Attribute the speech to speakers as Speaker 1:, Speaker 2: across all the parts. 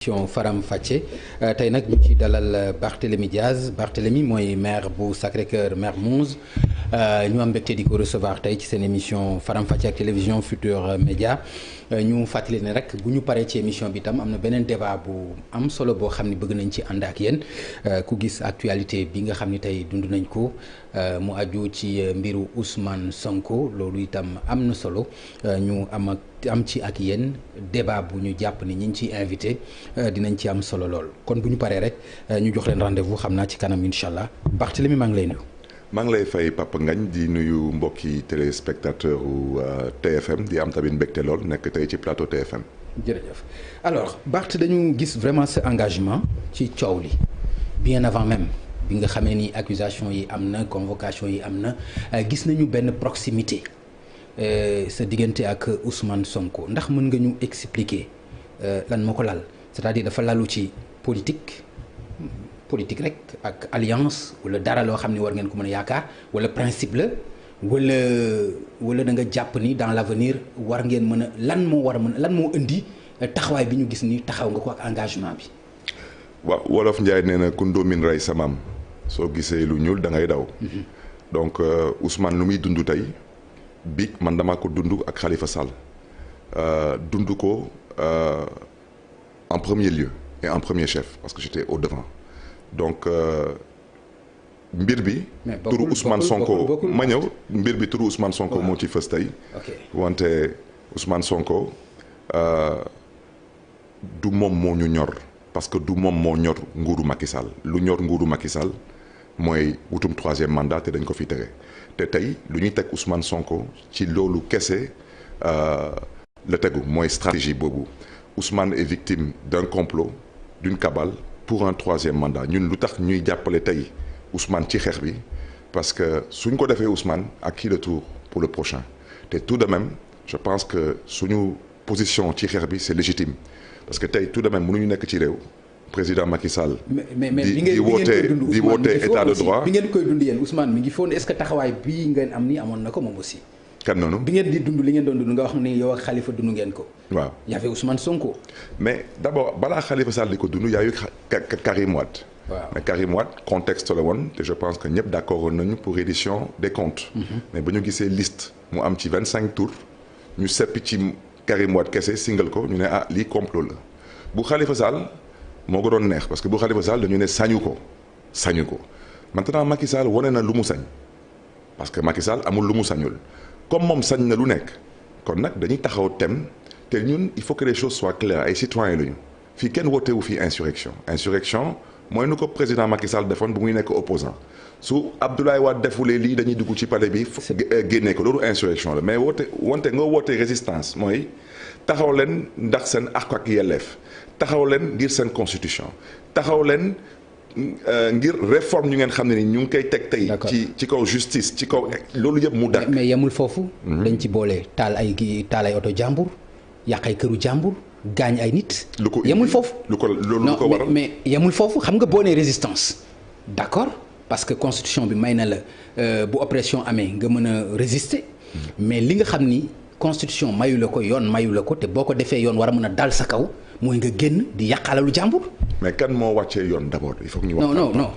Speaker 1: Faram Facce tey nag ñu ci dalal Barthélémy Dias. Barthélémy mooy maire bu Sacré-Cœur Mermoz ñu am mbégte di ko recevoir tey ci seen émission Faram Facce ak télévision Futurs Médias. ñu fàttali ne rek bu ñu paree ci émission bi tam am na beneen débat bu am solo boo xam ne bëgg nañ ci ànd ak yéen ku gis actualité bi nga xam ni tey dund nañ ko mu aju ci mbiru Ousmane Sonko loolu itam am na solo ñu am ci ak yéen débat bu ñu jàpp ni ñi ngi ciy invité dinañ ci am solo lool kon bu ñu paree rek ñu jox leen rendez-vous xam naa ci kanam incha allah Barthélémy maa ngi lay nuyu.
Speaker 2: maa ngi lay fay Papa Ngagne di nuyu mbokki téléspectateur u TFM di am tamit mbégte lool nekk tey ci plateau TFM.
Speaker 1: jërëjëf alors Barth dañu gis vraiment sa engagement ci coow li bien avant même bi nga xamee ni accusation yi am na convocation yi am na gis nañu benn proximité sa diggante ak Ousmane Sonko ndax mën nga ñu expliquer lan moo ko lal c'est-à-dire dafa lalu ci politique rek ak alliance wala dara loo xam ne war ngeen ko mën a yaakaar wala principe la wala da nga jàpp ni dans l'avenir war ngeen mën a lan moo indi taxawaay bi ñu gis ni taxaw nga ko ak engagement bi.
Speaker 2: waaw wolof Njaay nee na ku ndóomin rey sa maam soo gisee lu ñuul da ngay daw. donc Ousmane lu muy dund tey bi man dama ko dund ak Khalifa Sall dund ko en premier lieu et en premier chef parce que j'étais au devant. donc mbir bi. turu Ousmane Sonko ma ñëw mbir bi turu Ousmane Sonko moo ci fës tey. wante Ousmane Sonko du moom moo ñu ñor parce que du moom moo ñor nguuru Macky Sall lu ñor nguuru Macky Sall mooy wutum troisième mandat te dañ ko fi tere te tey lu ñuy teg Ousmane Sonko ci loolu kese la tegu mooy stratégie boobu Ousmane est victime d'un complot d'une cabale. pour un troisième mandat ñun lu tax ñuy jàppale tey Ousmane ci xeex bi parce que suñ ko defee Ousmane à qui le tour pour le prochain te tout de même je pense que suñu position ci xeex bi c'est légitime parce que tey tout de même mënuñu nekk ci réew président Macky Sall.
Speaker 1: mais di woote
Speaker 2: état de droit.
Speaker 1: bi ngeen koy dund yéen Ousmane mi ngi foon est-ce que taxawaay bii ngeen am ni amoon na ko moom aussi.
Speaker 2: kan noonu
Speaker 1: bi ngeen di dund li ngeen doon dund nga wax ni yow ak Khalifa dund ngeen ko.
Speaker 2: waaw
Speaker 1: y avait Ousmane Sonko.
Speaker 2: mais d'abord balaa Khalifa Sall di ko dund y a eu Karim Wade.
Speaker 1: waaw
Speaker 2: mais Karim Wade contexte la woon te je pense que ñëpp d'accord woon nañu pour reddition des comptes. mais ba ñu gisee liste mu am ci 25 tours ñu seppi ci Karim Wade kese single ko ñu ne ah lii complot la bu Khalifa Sall moo ko doon neex parce que bu Khalifa Sall dañu ne sañu ko maintenant Macky Sall wane na lu mu sañ parce que Macky Sall amul lu mu sañul. comme moom sañ na lu nekk kon nag dañuy taxaw tem te ñun il faut que les choses soient claires ay citoyens lañu fii kenn wootewu fii insurrection mooy nu ko président Macky Sall defoon bu muy nekk opposant su Abdoulaye Wade defulee lii dañuy dugg ci palais bi génnee ko loolu insurrection la mais wante nga woote résistance mooy taxaw leen ndax seen àq ak yelleef taxaw leen ngir seen constitution taxaw leen ngir réforme ñu ngeen xam ne ni ñu ngi koy teg tey. ci kaw justice ci kaw loolu yëpp mu dakk
Speaker 1: mais yemul foofu. dañ ci boole taal ay oto jàmbur yàq ay këru jàmbur gaañ ay nit. yemul foofu
Speaker 2: loolu lu ko waral
Speaker 1: mais yemul foofu xam nga boo nee résistance d'accord parce que constitution bi may na la bu oppression amee nga mën a résister. mais li nga xam ni constitution mayu la ko yoon mayu la ko te boo ko defee yoon war a mën a dal sa kaw mooy nga génn di yàq alalu jàmbur.
Speaker 2: mais kan moo wàccee yoon d'abord il faut que ñu wax.
Speaker 1: non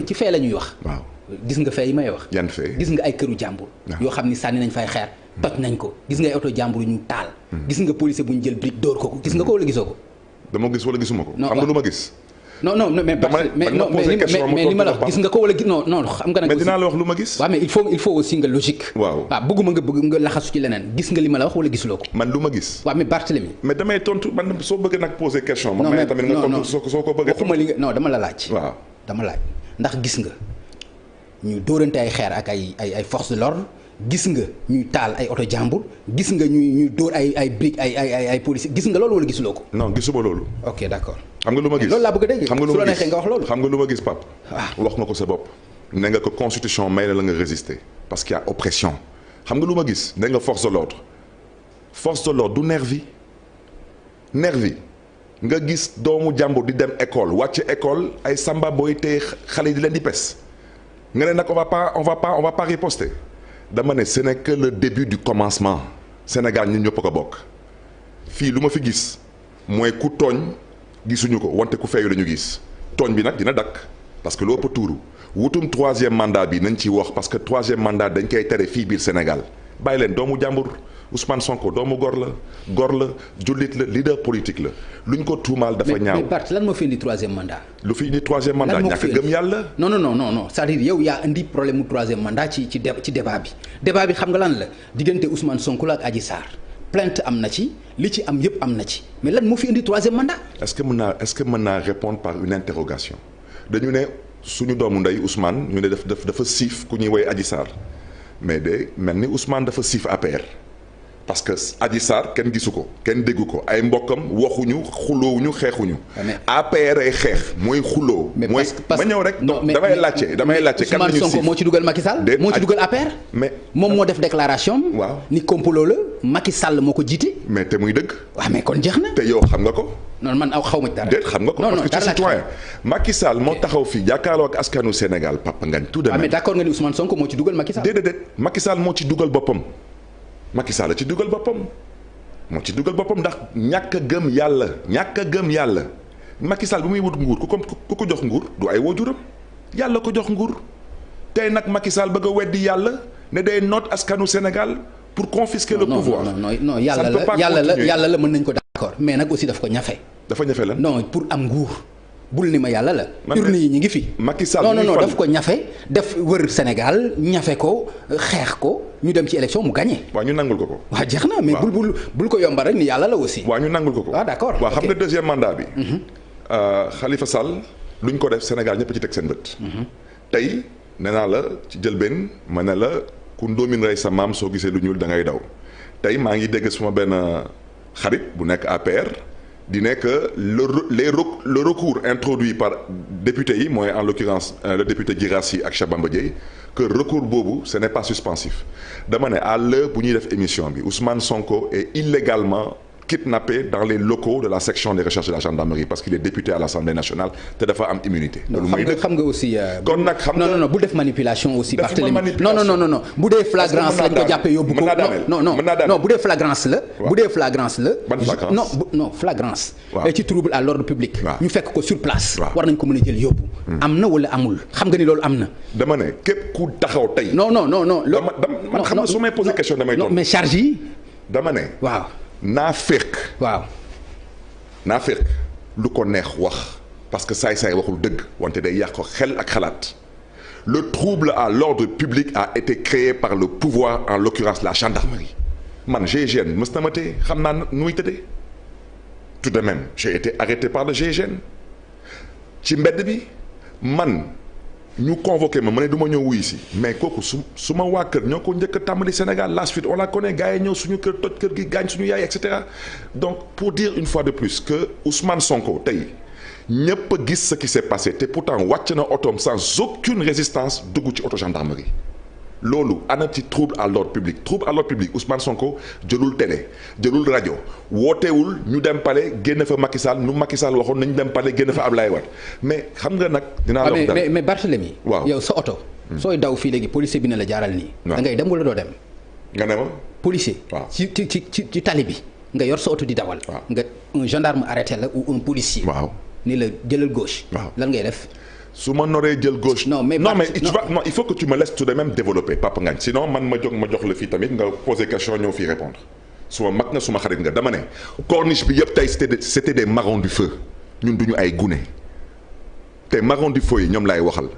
Speaker 1: ci fee la ñuy wax.
Speaker 2: waaw
Speaker 1: gis nga fee yi may wax.
Speaker 2: yan fee
Speaker 1: gis nga ay këru jàmbur. yoo xam ni sànni nañ fay xeer. toj nañ ko gis nga ay oto jàmbur yu ñu taal. gis nga policier bu ñu jël brique dóor ko gis nga ko wala gisoo ko.
Speaker 2: dama gis wala gisuma ko. xam nga lu ma gis.
Speaker 1: non mais li ma la wax gis nga ko wala non xam nga nag.
Speaker 2: mais dinaa la wax lu ma gis.
Speaker 1: waaw mais il faut aussi nga logique.
Speaker 2: waaw
Speaker 1: bëgguma nga laxasu ci leneen gis nga li ma la wax wala gisuloo ko.
Speaker 2: man lu ma gis.
Speaker 1: waaw mais Barthélémy.
Speaker 2: mais damay tontu man soo bëggee nag poser question.
Speaker 1: non mais
Speaker 2: tamit nga tontu soo ko bëggee.
Speaker 1: waxuma li nga non dama la laaj.
Speaker 2: waaw
Speaker 1: dama laaj ndax gis nga ñu dóorante ay xeer ak ay forces de l'ordre gis nga ñuy taal ay oto jàmbur gis nga ñuy dóor ay briques ay policiers gis nga loolu wala gisuloo ko.
Speaker 2: non gisuma loolu.
Speaker 1: ok d'accord.
Speaker 2: xam nga lu ma gis
Speaker 1: loolu laa bëgg a dégg.
Speaker 2: xam nga lu
Speaker 1: su
Speaker 2: ma
Speaker 1: la
Speaker 2: gis
Speaker 1: neexee nga wax loolu.
Speaker 2: xam nga lu ma gis Pape.
Speaker 1: waaw
Speaker 2: wax nga ko sa bopp. ne nga ko constitution may na la nga résister parce qu'il y a oppression. xam nga lu ma gis ne nga force de l'ordre du nervi nga gis doomu jàmbur di dem école wàcc école ay samba booy tey xale yi di leen di pes nga ne nag on va pas riposter. dama ne ce n'est que le début du commencement Sénégal ñun ñëpp ko bokk fii lu ma fi gis mooy ku tooñ gisuñu ko wante ku feeyu la ñu gis tooñ bi nag dina dakk parce que lu ëpp tuuru wutum troisième mandat bi nañ ci wax parce que troisième mandat dañ koy tere fii biir Sénégal bàyyi leen doomu jàmbur Ousmane Sonko doomu gor la jullit la leader politique la luñ ko tuumaal dafa ñaaw.
Speaker 1: mais Bart lan moo fi indi troisième mandat.
Speaker 2: lu fi indi troisième mandat ñàkk gëm yàlla.
Speaker 1: non c'est-à-dire yow yaa indi problème mu troisième mandat ci débat bi débat bi xam nga lan la diggante Ousmane Sonko la ak Adji Sarr plainte am na ci li ci am yëpp am na ci mais lan moo fi indi troisième mandat. est-ce
Speaker 2: que mën naa répondre par une interrogation dañu ne suñu doomu ndey Ousmane ñu ne dafa siif ku ñuy woy Adji Sarr mais de mel ni Ousmane dafa siif APR. parce que Adji Sarr kenn gisu ko kenn déggu ko ay mbokkam waxuñu xuloowuñu xeexuñu. APR ay xeex mooy xuloo. mooy ma ñëw rek. damay laajte kan la ñu
Speaker 1: Ousmane Sonko moo ci dugal Macky Sall. moo ci dugal APR.
Speaker 2: mais
Speaker 1: moom moo def déclaration.
Speaker 2: waaw
Speaker 1: ni complot la Macky Sall moo ko jiite.
Speaker 2: mais te muy dëgg.
Speaker 1: waaw mais kon jeex na.
Speaker 2: te yow xam nga ko.
Speaker 1: non man xaw ma dara.
Speaker 2: déet xam nga ko parce que ci citoyen Macky Sall moo taxaw fii jàkkaarloo ak askanu Sénégal Papa Ngagne tout de même.
Speaker 1: mais d'accord nga ni Ousmane Sonko moo ci dugal Macky Sall.
Speaker 2: déedéet Macky Sall moo ci dugal boppam. Macky Sall ci dugal boppam ndax ñàkk a gëm yàlla Macky Sall bu muy wut nguur ku ko jox nguur du ay waajuram yàlla ko jox nguur tey nag Macky Sall bëgg a weddi yàlla ne day noot askanu Sénégal pour confisquer le pouvoir.
Speaker 1: non yàlla la mën nañ ko d'accord mais nag aussi daf ko ñafe.
Speaker 2: dafa ñafe lan
Speaker 1: non pour am nguur. bul ni ma yàlla la. urne yi ñu ngi fi.
Speaker 2: Macky Sall
Speaker 1: non daf ko ñafe def wër Sénégal ñafe ko xeex ko ñu dem ci élection mu gagné.
Speaker 2: waaw ñu nangul ko.
Speaker 1: waaw jeex na mais bul ko yombal rek ni yàlla la aussi.
Speaker 2: waaw ñu nangul ko.
Speaker 1: ah d'accord
Speaker 2: waaw xam nga deuxième mandat bi. Khalifa Sall luñ ko def Sénégal ñëpp ci teg seen bët. tey nee naa la ci jëlbeen ma ne la ku ndóomin rey sa maam soo gisee lu ñuul da ngay daw tey maa ngi dégg suma benn xarit bu nekk APR. di ne que le recours introduit par député yi mooy en l'occurrence le député Guirassy ak Cheikh Bamba Dièye que recours boobu ce n'est pas suspensif dama ne à l'heure bu ñuy def émission bi Ousmane Sonko est illégalement kidnappé dans les locaux de la section des recherches de la gendarmerie parce qu'il est député à l'Assemblée nationale te dafa am immunité. loolu mooy dëgg
Speaker 1: xam nga aussi.
Speaker 2: kon nag xam nga
Speaker 1: non bu def manipulation aussi. Barthélémy non bu dee flagrance lañ ko jàppee yóbbu ko. non bu dee flagrance la. bu dee flagrance la.
Speaker 2: ban flagrance
Speaker 1: non flagrance.
Speaker 2: waaw
Speaker 1: ci trouble à l'ordre public. ñu fekk ko sur place.
Speaker 2: waaw
Speaker 1: war nañ ko mën a jël yóbbu. am na wala amul xam nga ni loolu am na.
Speaker 2: dama ne képp ku taxaw tey.
Speaker 1: non.
Speaker 2: man xam nga su may poser question damay tontu.
Speaker 1: mais charge yi.
Speaker 2: dama ne.
Speaker 1: waaw.
Speaker 2: naafeq lu ko neex wax parce que saay-saay waxul dëgg wante day yàq ko xel ak xalaat le trouble à l'ordre public a été créé par le pouvoir en l'occurrence la gendarmerie man GIGN mës na ma tee xam naa nu muy tëddee tout de même j'ai été arrêté par le GIGN ci mbedd bi man ñu convoqué ma ne du ma ñëw wuyu si mais kooku su ma waa kër ñoo ko njëkk a tàmbali Sénégal la suite on la connaît gars yi ñëw suñu kër toj kër gi gaañ suñu yaay et cetera donc pour dire une fois de plus que Ousmane Sonko tey ñëpp a gis ce qui s'est passé te pourtant wàcc na otoom sans aucune résistance dugg ci auto gendarmerie loolu ana ci trouble à l'ordre public Ousmane Sonko jëlul télé jëlul rajo wootewul ñu dem palais génn fa Macky Sall nu Macky Sall waxoon nañu dem palais génn fa Ablaye Wade mais xam nga nag. dinaa la wax dara
Speaker 1: mais Barthélémy.
Speaker 2: waaw
Speaker 1: yow sa oto. sooy daw fii léegi policier bi ne la jaaral nii. da ngay dem wala doo dem.
Speaker 2: nga ne ma.
Speaker 1: policier.
Speaker 2: waaw
Speaker 1: ci tali bi. nga yor sa oto di dawal. nga un gendarme arrêté la ou un policier.
Speaker 2: waaw
Speaker 1: ni la jëlal gauche.
Speaker 2: waaw
Speaker 1: lan ngay def.
Speaker 2: su ma noree jël gauche.
Speaker 1: non
Speaker 2: il faut que tu me laisses tout de même développer Papa Ngagne sinon man ma jox la fii tamit nga poser question ñëw fii répondre suma mag nga suma xarit nga dama ne corniche bi yëpp tey c'était des marrons du feu ñun duñu ay gune te marrons du feu yi ñoom laay waxal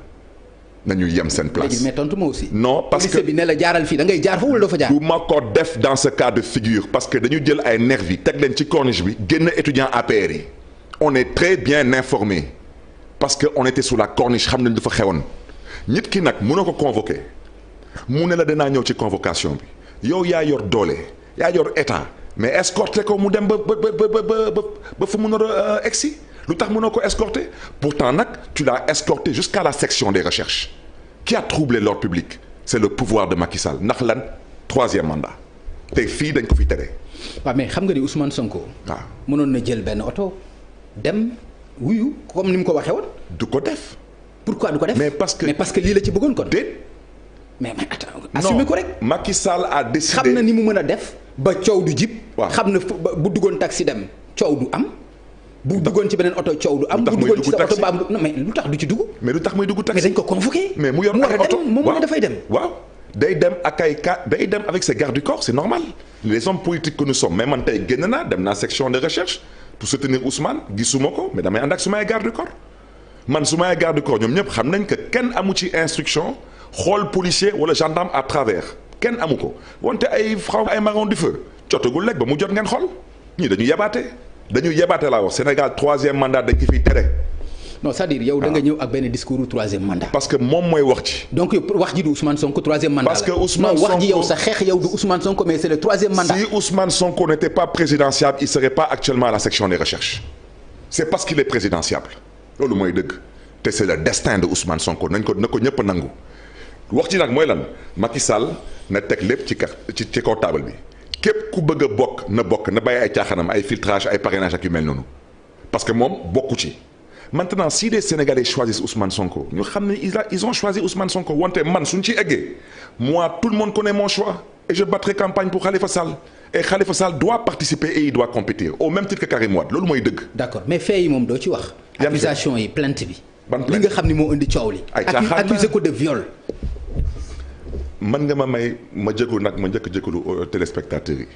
Speaker 2: nañu yem seen place.
Speaker 1: léegi mais tontu ma aussi.
Speaker 2: non parce que
Speaker 1: bi ne la jaaral fii da ngay jaar fa wala doo fa jaar.
Speaker 2: du ma ko def dans ce cas de figure parce que dañu jël ay nervis teg leen ci corniche bi génn étudiant APR yi on est très bien informé. parce que on était sur la corniche xam nañ dafa xewoon nit ki nag mënoo ko convoquer mu ne la danaa ñëw ci convocation bi yow yaa yor doole yaa yor état mais escorter ko mu dem ba fu mu nar a egsi lu tax mënoo ko escorter pourtant nag tu l'as escorté jusqu'à la section des recherches qui a troublé l'ordre public c'est le pouvoir de Macky Sall ndax lan troisième mandat te fii dañ ko fi tere.
Speaker 1: waaw mais xam nga ni Ousmane Sonko.
Speaker 2: waaw
Speaker 1: mënoon na jël benn oto dem. wuyu comme ni mu ko waxee woon.
Speaker 2: du ko def.
Speaker 1: pourquoi du ko def.
Speaker 2: mais parce que
Speaker 1: lii la ci bëggoon kon.
Speaker 2: déet.
Speaker 1: mais attends assumer ko rek.
Speaker 2: Macky Sall a décidé
Speaker 1: xam na ni mu mën a def. ba coow du jib.
Speaker 2: waaw
Speaker 1: xam na bu duggoon taxi dem coow du am. bu duggoon ci beneen oto coow du am. bu duggoon ci sa oto ba am non mais lu tax du ci dugg.
Speaker 2: mais lu tax muy dugg taxi.
Speaker 1: mais dañ ko convoqué.
Speaker 2: mais mu yor ay oto
Speaker 1: moom mu ne dafay dem.
Speaker 2: waaw day dem ak ay day dem avec ses gardes du corps c'est normal les hommes politiques que nous sommes mais man tey génn naa dem naa section de recherche pour soutenir Ousmane gisuma ko mais damay ànd ak sumay garde du corps man sumay garde du corps ñoom ñëpp xam nañ que kenn amu ci instruction xool policier wala gendarme à travers kenn amu ko wante ay ay marron du feu jotagul lekk ba mu jot ngeen xool ñii dañu yebaate laa wax Sénégal 3e mandat dañ ko fiy tere.
Speaker 1: non c'est-à-dire yow da nga ñëw ak benn discours 3e mandat.
Speaker 2: parce que moom mooy wax ci.
Speaker 1: donc wax ji du Ousmane Sonko 3e mandat.
Speaker 2: parce que Ousmane Sonko
Speaker 1: non wax ji yow sa xeex yow du Ousmane Sonko mais c'est le 3e mandat.
Speaker 2: si Ousmane Sonko n'était pas présidentiable il serait pas actuellement à la section des recherches. c'est parce qu'il est présidentiable loolu mooy dëgg te c'est le destin de Ousmane Sonko na ko ñëpp nangu wax ci nag mooy lan Macky Sall na teg lépp ci kaw table bi képp ku bëgg a bokk na bàyyi ay caaxaanam ay filtrage ay parrainage ak yu mel noonu parce que moom bokku ci. Maintenant si des Sénégalais choisissent Ousmane Sonko ñu xam ne ils ont choisi Ousmane Sonko wante man suñ ci eggee moi tout le monde connaît mon choix et je battrai campagne pour Khalifa Sall et Khalifa Sall doit participer et il doit compétir au même titre que Karim Wade loolu mooy dëgg.
Speaker 1: d'accord mais fait yi moom doo ci wax. accusation yi plainte bi.
Speaker 2: ban plainte
Speaker 1: li nga xam ni moo indi coow li. accusé ko de viol.
Speaker 2: mën nga ma may ma jégalu nag ma njëkk jégalu téléspectateurs yi.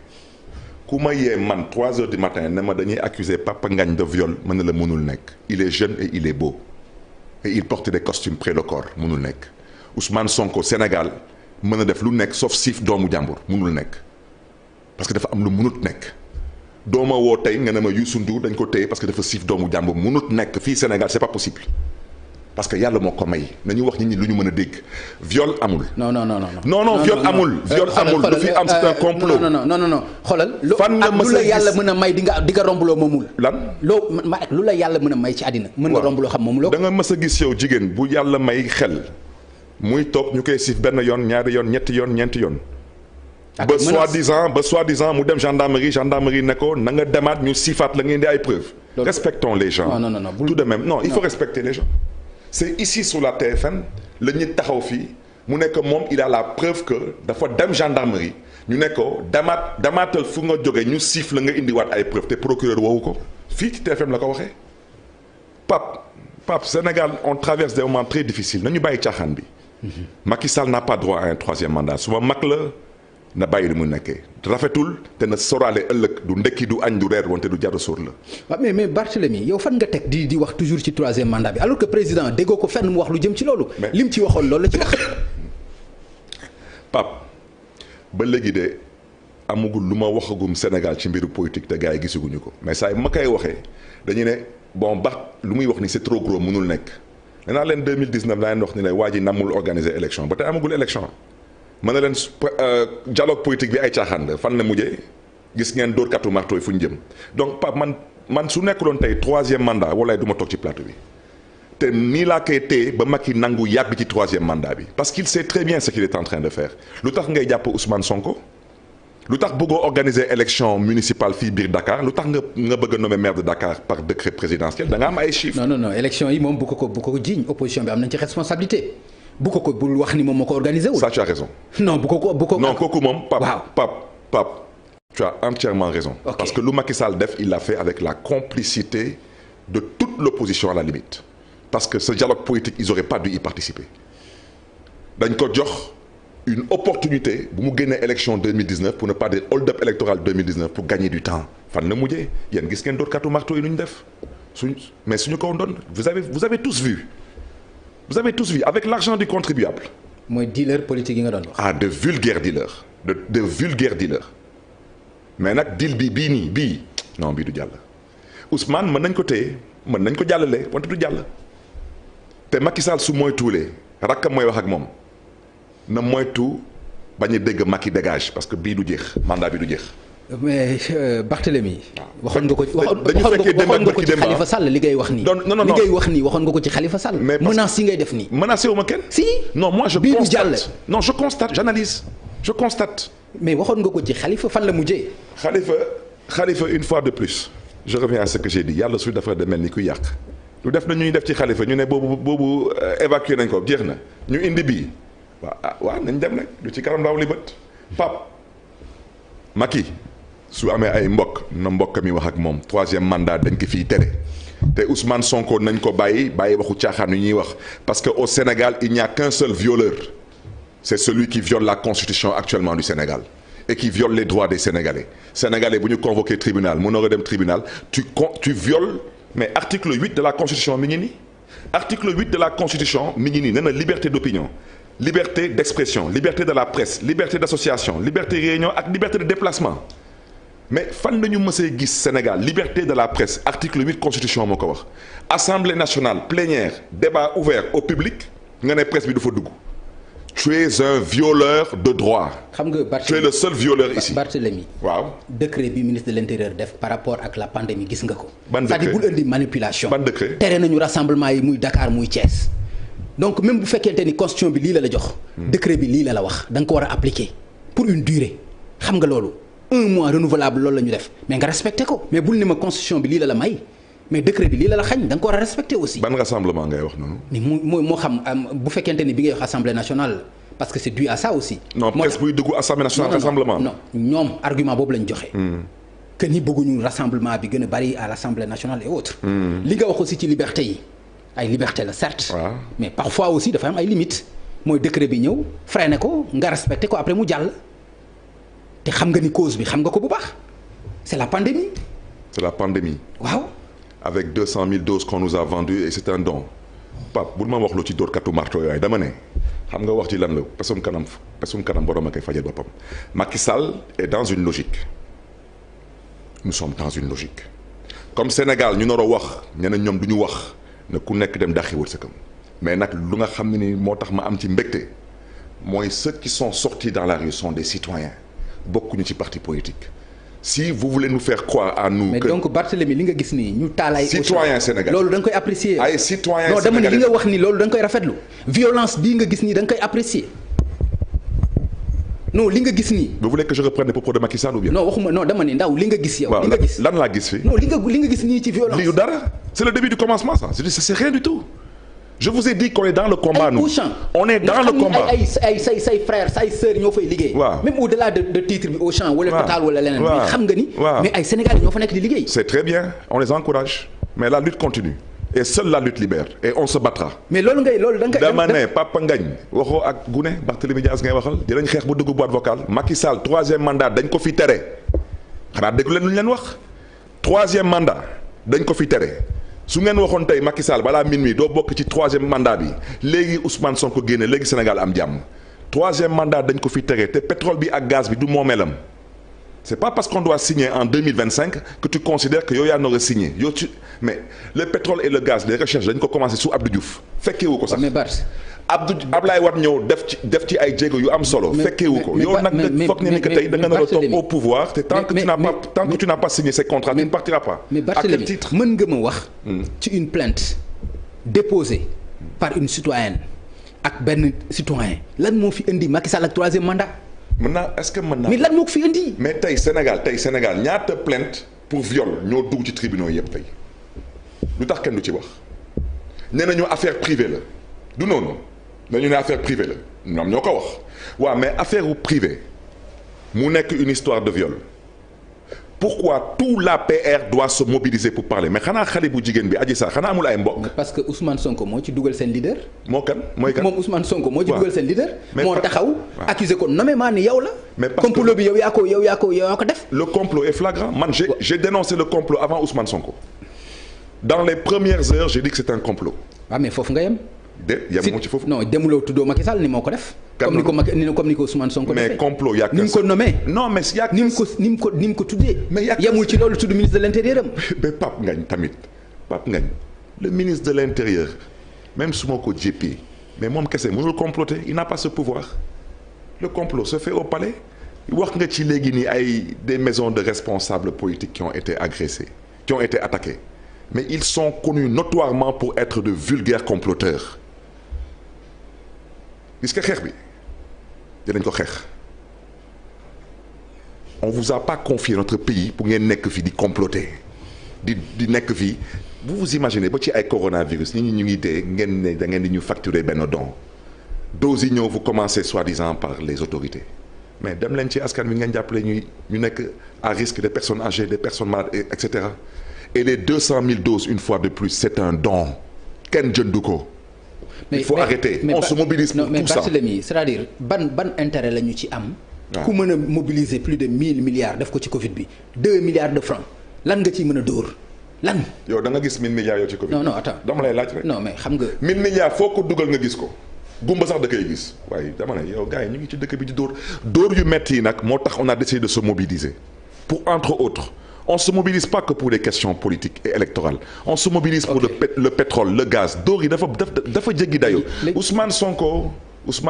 Speaker 2: ku ma yee man 3 heures du matin ne ma dañuy accuser Papa Ngagne de viol mën na la mënul nekk il est jeune et il est beau et il porte des costumes près le corps mënul nekk Ousmane Sonko Sénégal mën na def lu nekk sauf siif doomu jàmbur mënul nekk parce que dafa am lu mënut nekk dooma woo tey nga ne ma Youssou Ndour dañ ko téye parce que dafa siif doomu jàmbur mënut nekk fii Sénégal c'est pas possible parce que yàlla moo ko may nañu wax nit ñi lu ñu mën a dégg viol amul.
Speaker 1: non
Speaker 2: viol amul. viol amul lu fi am c'est un complot.
Speaker 1: non xoolal.
Speaker 2: fan nga mës a gis
Speaker 1: lu la yàlla mën a may di nga rombloo moomul.
Speaker 2: lan
Speaker 1: lu la yàlla mën a may ci àddina. mën nga rombloo xam moomuloo.
Speaker 2: da nga mës a gis yow jigéen bu yàlla may xel muy toog ñu koy siif benn yoon ñaari yoon ñetti yoon ñeenti yoon. ba soi-disant mu dem gendarmerie ne ko na nga demaat ñu siifaat la ngeen di ay preuves. respectons les gens.
Speaker 1: non
Speaker 2: tout de même non il faut respecter les gens. c'est ici sur la TFM la ñuy taxaw fii mu nekk moom il a la preuve que dafa dem gendarmerie ñu ne ko damaatal fu nga jógee ñu siif la nga indiwaat ay preuves te procureur woowu ko fii ci TFM la ko waxee. Pape Sénégal on traverse des moments très difficiles nañu bàyyi caaxaan bi. Macky Sall n'a pas droit à un 3e mandat su ma mag la na bàyyi li mu nekkee rafetul te na soraale ëllëg du ndekki du añ du reer wante du jar a sóor la.
Speaker 1: waaw mais Barthélémy yow fan nga teg di wax toujours ci 3e mandat bi alors que président déggoo ko fenn mu wax lu jëm ci loolu. lim ci waxoon loolu la ci wax.
Speaker 2: Pape ba léegi de amagul lu ma waxagum Sénégal ci mbiru politique te gars yi gisaguñu ko mais saa yi ma koy waxee dañu ne bon lu muy wax ni c'est trop gros mënul nekk nee naa leen 2019 laa leen wax ni ne waa ji namul organiser élection ba tey amagul élection. mën na leen dialogue politique bi ay caaxaan la fan la mujjee gis ngeen dóorkatu marto yi fu ñu jëm donc Pape man su nekkuloon tey 3e mandat walaay du ma toog ci plateau bi te nii laa koy téye ba Macky nangu yàgg ci 3e mandat bi parce qu'il sait très bien ce qu'il est en train de faire lu tax ngay jàpp Ousmane Sonko lu tax bëggoo organiser élection municipale fii biir Dakar lu tax nga bëgg a nommer maire de Dakar par décret présidentiel da nga am ay chiffres. non
Speaker 1: élection yi moom bu ko jiiñ opposition bi am nañ ci responsabilité. bu ko bul wax ni moom moo ko organisé wul.
Speaker 2: ça tu as raison.
Speaker 1: non bu ko.
Speaker 2: non kooku moom.
Speaker 1: Pape
Speaker 2: tu as entièrement raison.
Speaker 1: Okay.
Speaker 2: Parce que lu Macky Sall def il l'a fait avec la complicité de toute l'opposition à la limite. parce que ce dialogue politique ils auraient pas dû y participer dañ ko jox une opportunité bu mu génnee élection 2019 pour ne pas dire hold up électoral 2019 pour gagner du temps fan la mujjee yéen gis ngeen dóorkatu marteau yi nu ñu def mais suñu ko doon vous avez tous vu avec l'argent du contribuable.
Speaker 1: mooy dealer politique yi nga doon wax.
Speaker 2: ah de vulgaires dealers de vulgaires dealers mais nag deal bii non bii du jàll Ousmane mën nañ ko téye mën nañ ko jàllale wante du jàll te Macky Sall su moytuwulee rakkam mooy wax ak moom na moytu bañ a dégg Macky dégage parce que bii du jeex mandat bi du jeex.
Speaker 1: mais Barthélémy. waxoon nga ko ci
Speaker 2: Khalifa
Speaker 1: Khalifa Sall li ngay wax nii.
Speaker 2: non
Speaker 1: li ngay wax nii waxoon nga ko ci Khalifa Sall.
Speaker 2: mais
Speaker 1: menace yi ngay def nii.
Speaker 2: menacé wu ma kenn.
Speaker 1: si
Speaker 2: non moi je
Speaker 1: bii du
Speaker 2: constate
Speaker 1: jàll.
Speaker 2: non je constate j'analyse je constate.
Speaker 1: mais waxoon nga ko ci Khalifa fan la mujjee.
Speaker 2: Khalifa une fois de plus je reviens à ce que j'ai dit yàlla suy dafa de mel ni kuy yàq lu def na ñuy def ci Khalifa ñu ne boobu évacué nañ ko jeex na ñu indi bii waaw nañ dem nag lu ci kanam daaw li bët Pape Macky su amee ay mbokk na mbokk mi wax ak moom troisième mandat dañ ko fiy tere te Ousmane Sonko nañ ko bàyyi waxu caaxaan yu ñuy wax parce que au Sénégal il n'y a qu'un seul violeur c'est celui qui viole la constitution actuellement du Sénégal et qui viole les droits des Sénégalais bu ñu convoqué tribunal mënoo dem tribunal tu violes mais article 8 de la constitution mi ngi nii article 8 de la constitution mi ngi nii nee na liberté d'opinion liberté d'expression liberté de la presse liberté d'association liberté de réunion ak liberté de déplacement mais fan la ñu mësee gis Sénégal liberté de la presse article 8 constitution moo ko wax assemblée nationale plénière débat ouvert au public nga ne presse bi dafa dugg tu es un violeur de droit.
Speaker 1: xam nga
Speaker 2: tu es le seul violeur ici.
Speaker 1: Barthélemy
Speaker 2: waaw
Speaker 1: décret bi ministre de l'intérieur def par rapport ak la pandémie gis nga ko.
Speaker 2: ban décret
Speaker 1: c'est-à-dire bul indi manipulation.
Speaker 2: ban décret
Speaker 1: tere nañu rassemblement yi muy Dakar muy Thiès. donc même bu fekkente ni constitution bi lii la jox. décret bi lii la wax da nga ko war a appliquer pour une durée xam nga loolu. 1 mois renouvelable loolu la ñu def mais nga respecté ko mais bul ni ma constitution bi lii la may mais décret bi lii la xañ da nga ko war a respecté aussi.
Speaker 2: ban rassemblement ngay wax noonu.
Speaker 1: mais moo xam bu fekkente ni bi ngay wax assemblée nationale parce que c'est dû à ça aussi.
Speaker 2: non presse buy dugg assemblée nationale rassemblement.
Speaker 1: non ñoom argument boobu lañ joxe. que ni bëgguñu rassemblement bi gën a bari à l'assemblée nationale et autres. li nga wax aussi ci liberté yi ay liberté la certes. mais parfois aussi dafa am ay limites mooy décret bi ñëw freiné ko nga respecté ko après mu jàll. te xam nga ni cause bi xam nga ko bu baax c'est la pandémie.
Speaker 2: c'est la pandémie.
Speaker 1: waaw.
Speaker 2: avec 200 000 doses qu'on nous a vendues et c'est un don. Pape bul ma wax lu ci dóor katu marto yooyu dama ne xam nga wax ci lan la pesum kanam borom a koy fajal boppam. Macky Sall est dans une logique nous sommes dans une logique comme Sénégal ñu naroo wax ñeneen ñoom du ñu wax ne ku nekk dem daxi wërsëgam mais nag lu nga xam ne ni moo tax ma am ci mbégte mooy ceux qui sont sortis dans la rue sont des citoyens. bokkuñu ci parti politique si vous voulez nous faire croire à nous.
Speaker 1: mais
Speaker 2: que
Speaker 1: donc Barthélemy li nga gis nii ñu taal ay.
Speaker 2: citoyens sénégalais
Speaker 1: loolu da nga koy apprécier.
Speaker 2: ay citoyens
Speaker 1: non
Speaker 2: sénégalais
Speaker 1: dama ni li nga wax ni loolu da nga koy rafetlu. violence bii nga gis nii da nga koy apprécier non li nga gis nii.
Speaker 2: vous voulez que je reprenne les propos de Macky Sall ou bien.
Speaker 1: non waxuma non dama ni ndaw li nga gis yow. li nga gis
Speaker 2: lan laa gis fii.
Speaker 1: non li nga gis nii ci violence.
Speaker 2: lii yu dara c'est le début du commencement ça c'est rien du tout. je vous ai dit qu'on est dans le combat nous. on est dans le combat
Speaker 1: ay say frères say sœurs ñoo fay liggéey.
Speaker 2: waaw
Speaker 1: même au-delà de titre bi au champ. wala Total wala leneen.
Speaker 2: waaw
Speaker 1: mais xam nga ni.
Speaker 2: waaw
Speaker 1: mais ay Sénégalais ñoo fa nekk di liggéey.
Speaker 2: c'est très bien on les encourage mais la lutte continue et seule la lutte libère et on se battra.
Speaker 1: mais loolu da nga koy.
Speaker 2: dama ne Papa Ngagne waxoo ak Gune Barthélémy Dias ngay waxal dinañ xeex bu dugg boîte vocale Macky Sall 3e mandat dañ ko fi tere xanaa déglu leen lu ñu leen wax 3e mandat dañ ko fi tere. su ngeen waxoon tey Macky Sall balaa minuit doo bokk ci 3e mandat bi léegi Ousmane Sonko génne léegi Sénégal am jàmm 3e mandat dañ ko fi tere te pétrole bi ak gaz bi du moomeelam c'est pas parce qu'on doit signer en 2025 que tu considères que yow yaa nora signé yow mais le pétrole et le gaz les recherches dañ ko commencé sous Abdou Diouf fekkeewu ko sax.
Speaker 1: mais Bart
Speaker 2: Ablaye Wade ñëw def ci ay jéego yu am solo. fekkeewu ko yow nag nga foog ne ni que tey da nga nar a toog au pouvoir te tant que tu n'as pas signé ces contrats tu ne partiras pas.
Speaker 1: mais
Speaker 2: à quel titre
Speaker 1: mën nga ma wax. ci une plainte déposée par une citoyenne ak benn citoyen lan moo fi indi Macky Sall ak 3e mandat.
Speaker 2: est-ce que mën naa.
Speaker 1: mais lan moo ko fi indi.
Speaker 2: mais tey Sénégal ñaata plainte pour viol ñoo dugg ci tribunaux yëpp tey lu tax kenn du ci wax nee nañu affaire privée la du noonu. dañu ne affaire privée la ñoom ñoo ko wax waaw mais affaire u privée mu nekk une histoire de viol pourquoi tout l'APR doit se mobiliser pour parler mais xanaa xale bu jigéen bi Adji Sarr xanaa amul ay mbokk.
Speaker 1: parce que Ousmane Sonko moo ci dugal seen leader.
Speaker 2: mooy kan
Speaker 1: moom Ousmane Sonko moo ci dugal seen leader. moo taxaw accuser ko nommément ni yow la.
Speaker 2: mais parce que
Speaker 1: complot bi yow yaa ko def.
Speaker 2: le complot est flagrant man j'ai dénoncé le complot avant Ousmane Sonko dans les premières heures j'ai dit que c'est un complot.
Speaker 1: waaw mais foofu nga yem.
Speaker 2: yem ci foofu.
Speaker 1: non demuloo tuddoo Macky Sall ni moo ko def. comme ni ko Ousmane Sonko defee.
Speaker 2: mais complot yaa
Speaker 1: ni mu ko nommé.
Speaker 2: non mais yaa
Speaker 1: ni mu ko tuddee.
Speaker 2: mais
Speaker 1: yemul ci loolu tudd ministre de l'intérieur am.
Speaker 2: mais Pape Ngagne le ministre de l'intérieur même su ma ko jéppee mais moom kese mënul comploter il n'a pas ce pouvoir le complot se fait au palais wax nga ci léegi nii ay des maisons de responsables politiques qui ont été agressées qui ont été attaquées mais ils sont connus notoirement pour être de vulgaires comploteurs. gis nga xeex bi dinañ ko xeex on vous a pas confié notre pays pour ngeen nekk fii di comploter di nekk fii vous vous imaginez ba ci ay coronavirus ñi ñu ngi dee ngeen ne da ngeen di ñu facturer benn don doses yi ñëw vous commencez soi-disant par les autorités mais dem leen ci askan wi ngeen jàppale ñu nekk à risque des personnes âgées des personnes malades et cetera et les 200 000 doses une fois de plus c'est un don kenn jëndu ko. il faut arrêter on se mobilise pour tout ça.
Speaker 1: Barthélémy c'est-à-dire ban intérêt la ñu ci am. ku mën a mobiliser plus de 1000 milliards def ko ci Covid bi 2 milliards de francs lan nga ciy mën a dóor lan.
Speaker 2: yow da nga gis 1000 milliards yow ci Covid.
Speaker 1: non attends
Speaker 2: dama lay laaj rek.
Speaker 1: non mais xam nga.
Speaker 2: 1000 milliards foo ko dugal nga gis ko. gumba sax da koy gis waaye dama ne yow gars yi ñu ngi ci dëkk bi di dóor yu metti yi nag moo tax on a décidé de se mobiliser pour entre autres on se mobilise pas que pour des questions politiques et électorales on se mobilise pour le pétrole le gaz dóor yi dafa jéggi dayo Ousmane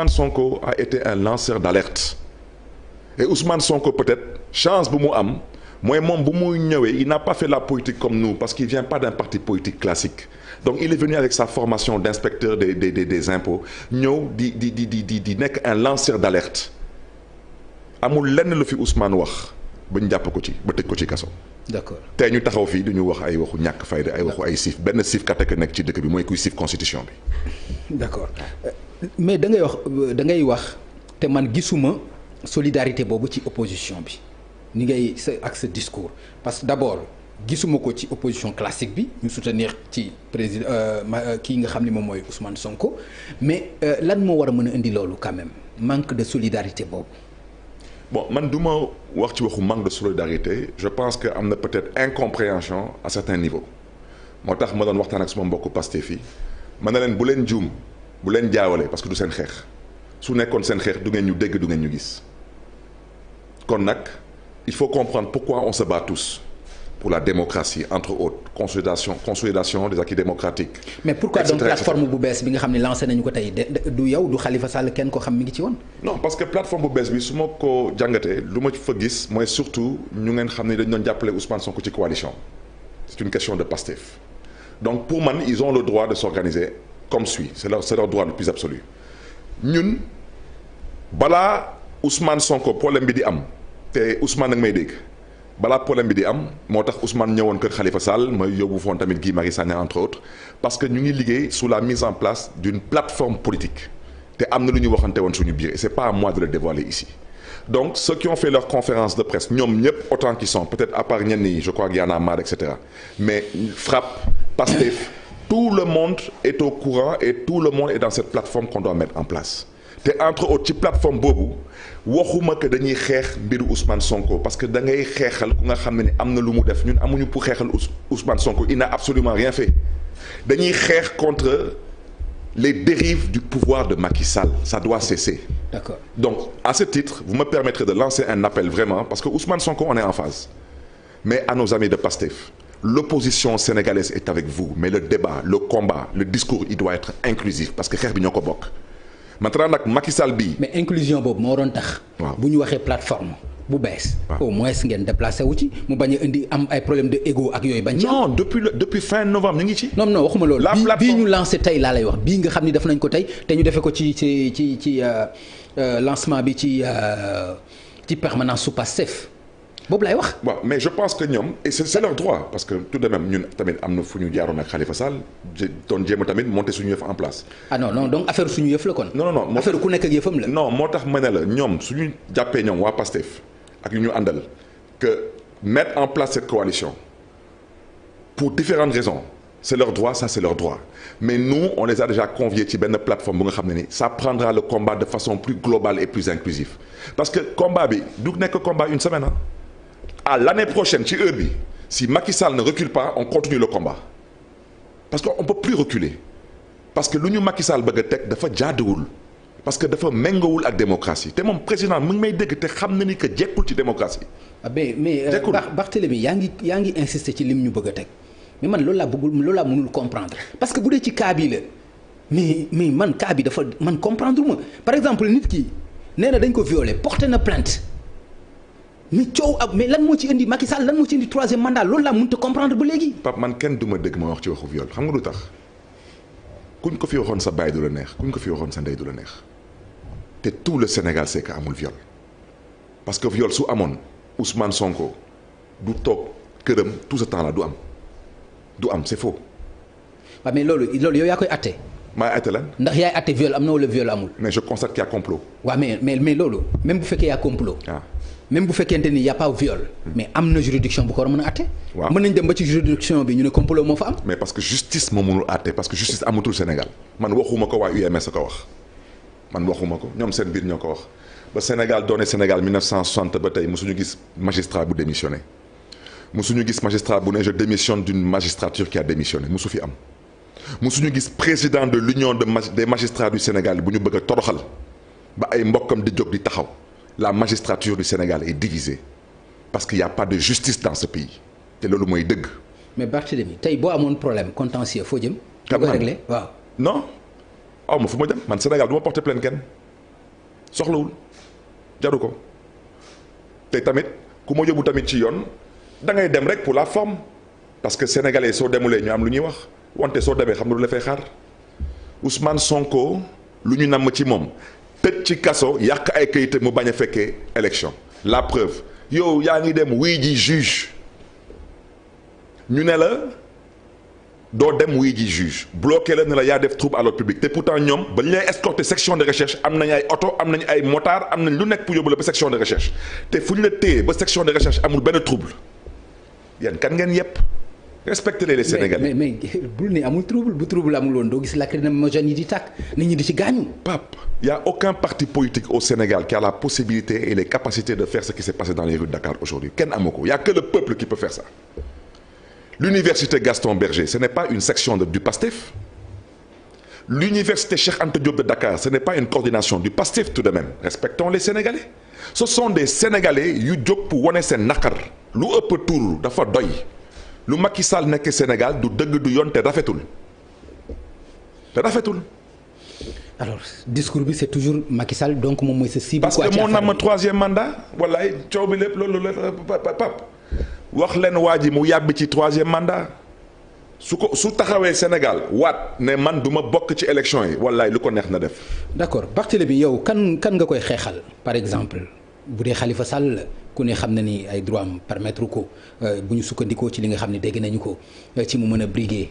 Speaker 2: Sonko a été un lanceur d'alerte et Ousmane Sonko peut-être chance bu mu am mooy moom bu muy ñëwee il n'a pas fait la politique comme nous parce qu'il vient pas d'un parti politique classique donc il est venu avec sa formation d'inspecteur des impôts ñëw di nekk un lanceur d'alerte amul lenn lu fi Ousmane wax ba ñu jàpp ko ci ba tëj ko ci kaso.
Speaker 1: d'accord
Speaker 2: tey ñu taxaw fii du ñu wax ay waxu ñàkk fayda ay waxu ay siif benn siif kat ak nekk ci dëkk bi mooy kuy siif constitution bi.
Speaker 1: d'accord mais da ngay wax te man gisuma solidarité boobu ci opposition bi ni ngay ak sa discours parce que d'abord. gisuma ko ci opposition classique bi ñu soutenir ci président kii nga xam ne moom mooy Ousmane Sonko mais lan moo war a mën a indi loolu quand même manque de solidarité boobu.
Speaker 2: bon man du ma wax ci waxu manque de solidarité je pense que am na peut-être incompréhension à certains niveaux moo tax ma doon waxtaan ak suma mbokku Pastef fii ma ne leen bu leen juum bu leen jaawale parce que du seen xeex su nekkoon seen xeex du ngeen ñu dégg du ngeen ñu gis kon nag il faut comprendre pourquoi on se bat tous. pour la démocratie entre autres consolidation des acquis démocratiques.
Speaker 1: mais pourquoi donc plateforme bu bees bi nga xam ne lancé nañu ko tey du yow du Khalifa Sall kenn ko xam mi ngi ci woon.
Speaker 2: non parce que plateforme bu bees bi su ma ko jàngatee lu ma fa gis mooy surtout ñu ngeen xam ne dañu doon jàppale Ousmane Sonko ci coalition c'est une question de Pastef donc pour man ils ont le droit de s'organiser comme suit c'est leur droit le plus absolu ñun balaa Ousmane Sonko problème bi di am te Ousmane nag may dégg. balaa problème bi di am moo tax Ousmane ñëwoon kër Khalifa Sall ma yóbbu foon tamit Guy Marius Sagna entre autres parce que ñu ngi liggéey sous la mise en place d'une plateforme politique te am na lu ñu waxante woon suñu biir et c'est pas à moi de le dévoiler ici donc ceux qui ont fait leur conférence de presse ñoom ñëpp autant qu'ils sont peut-être à part ñenn yi je crois qu'il y en a marre et cetera mais Frapp Pastef tout le monde est au courant et tout le monde est dans cette plateforme qu'on doit mettre en place te entre autres ci plateforme boobu waxuma que dañuy xeex mbiru Ousmane Sonko parce que da ngay xeexal ku nga xam ne ni am na lu mu def ñun amuñu pour xeexal Ousmane Sonko il n'a absolument rien fait dañuy xeex contre les dérives du pouvoir de Macky Sall ça doit cesser.
Speaker 1: D'accord.
Speaker 2: Donc à ce titre vous me permettrez de lancer un appel vraiment parce que Ousmane Sonko on est en phase mais à nos amis de Pastef l'opposition sénégalaise est avec vous mais le débat le combat le discours il doit être inclusif parce que xeex bi ñoo ko bokk. maintenant nag Macky Sall bii.
Speaker 1: mais inclusion boobu moo doon tax.
Speaker 2: waaw
Speaker 1: bu ñu waxee plateforme bu bees. au moins ngeen déplacé wu ci mu bañ a indi am ay problème de égo ak yooyu bañ ci.
Speaker 2: non depuis fin novembre ñu ngi ci.
Speaker 1: non waxuma loolu.
Speaker 2: la plateforme
Speaker 1: bii ñu lancé tey laa lay wax bii nga xam ni def nañ ko tey te ñu defee ko ci lancement bi ci permanence su Pastef boobu lay wax.
Speaker 2: waaw mais je pense que ñoom et c'est leur droit parce que tout de même ñun tamit am na fu ñu jaaroon ak Khalifa Sall doon jéem a tamit monter suñu yëf en place.
Speaker 1: ah non donc affaire suñu yëf la kon.
Speaker 2: non
Speaker 1: affaire ku nekk ak yëfam la.
Speaker 2: non moo tax ma ne la ñoom suñu jàppee ñoom waa Pastef ak yu ñu àndal que mettre en place cette coalition pour différentes raisons c'est leur droit ça c'est leur droit mais nous on les a déjà conviés ci benn plateforme bu nga xam ne ni ça prendra le combat de façon plus globale et plus inclusive parce que combat bi du nekk combat une semaine à l'année prochaine ci heure bi si Macky Sall ne recule pas on continue le combat parce que on peut plus reculer parce que lu ñu Macky Sall bëgg a teg dafa jaaduwul parce que dafa méngawul ak démocratie te moom président mu ngi may dégg te xam na ni que jekkul ci démocratie.
Speaker 1: mais Barthélémy yaa ngi insister ci lim ñu bëgg a teg mais man loolu laa mënul comprendre parce que bu dee ci cas bii la mais man cas bi dafa man comprendre ma par exemple nit ki nee na dañ ko violé porté na plainte. mais coow ak mais lan moo ci indi Macky Sall lan moo ci indi troisième mandat loolu laa mënut a comprendre ba léegi.
Speaker 2: Pape man kenn du ma dégg ma wax ci waxu viol xam nga lu tax kuñ ko fi waxoon sa baay du la neex kuñ ko fi waxoon sa ndey du la neex te tout le Sénégal sait que amul viol parce que viol su amoon Ousmane Sonko du toog këram tout ce temps là du am c'est faux.
Speaker 1: waaw mais loolu yow yaa koy atte.
Speaker 2: maa àtte lan.
Speaker 1: ndax yaay àtte viol am na wala viol amul.
Speaker 2: mais je constate qu'il y a complot.
Speaker 1: waaw mais loolu même bu fekkee y a complot. même bu fekkente ni y a pas viol. mais am na juridiction bu ko war a mën a àtte.
Speaker 2: waaw
Speaker 1: mën nañ dem ba ci juridiction bi ñu ne complot moo fa am.
Speaker 2: mais parce que justice moo mënul àtte parce que justice amatul Sénégal man waxuma ko waa UMS a ko wax man waxuma ko ñoom seen biir ñoo ko wax ba Sénégal doone Sénégal 1960 ba tey mosuñu gis magistrat bu démissionné mosuñu gis magistrat bu ne je démissionne d'une magistrature qui a démissionné mosu fi am mosuñu gis président de l'union des magistrats du Sénégal bu ñu bëgg a toroxal ba ay mbokkam di jóg di taxaw la magistrature du Sénégal est divisée parce qu'il y a pas de justice dans ce pays te loolu mooy dëgg.
Speaker 1: mais Barthélémy tey boo amoon problème contentieux foo jëm.
Speaker 2: kan
Speaker 1: ko réglé waaw.
Speaker 2: non aw ma fu ma jëm man Sénégal du ma porter plainte kenn soxlawul jaru ko te tamit ku ma yóbbu tamit ci yoon da ngay dem rek pour la forme parce que sénégalais soo demulee ñu am lu ñuy wax wante soo demee xam nga lu la fay xaar Ousmane Sonko lu ñu namm ci moom tëj ci kaso yàq ay kayit mu bañ a fekkee élection la preuve yow yaa ngi dem wuy ji juge ñu ne la doo dem wuy ji juge bloqué la ne la yaa def trouble à l'ordre public te pourtant ñoom ba ñu lay escorter section de recherche am nañu ay oto am nañu ay motard am nañ lu nekk pour yóbbu la ba section de recherche te fu ñu la téye ba section de recherche amul benn trouble yéen kan ngeen yépp respectez les Sénégalais.
Speaker 1: mais bul ne amul trouble bu trouble amul woon doo gis lacrymogène yi di tàkk nit ñi di ci gaañu.
Speaker 2: Pape, il y a aucun parti politique au Sénégal qui a la possibilité et les capacités de faire ce qui s'est passé dans les rues de Dakar aujourd'hui kenn amu ko il y a que le peuple qui peut faire ça. L'université Gaston Berger ce n'est pas une section du PASTEF. L'université Cheikh Anta Diop de Dakar ce n'est pas une coordination du PASTEF tout de même respectons les Sénégalais. Ce sont des Sénégalais yu jóg pour wane seen naqar lu ëpp tuuru dafa doy. lu Macky Sall nekk Sénégal du dëgg du yoon te rafetul.
Speaker 1: alors discours bi c'est toujours Macky Sall donc moom mooy sa cible.
Speaker 2: parce que moo nam troisième mandat wallaay coow bi lépp loolu la Pape wax leen waa ji mu yàbbi ci troisième mandat su taxawee Sénégal waat ne man du ma bokk ci élection yi wallaay lu ko neex na def.
Speaker 1: d'accord Barthélémy yow kan nga koy xeexal par exemple bu dee Khalifa Sall. ku ne xam na ni ay droit am permettre ko bu ñu sukkandikoo ci li nga xam ne dégg nañu ko ci mu mën a briguer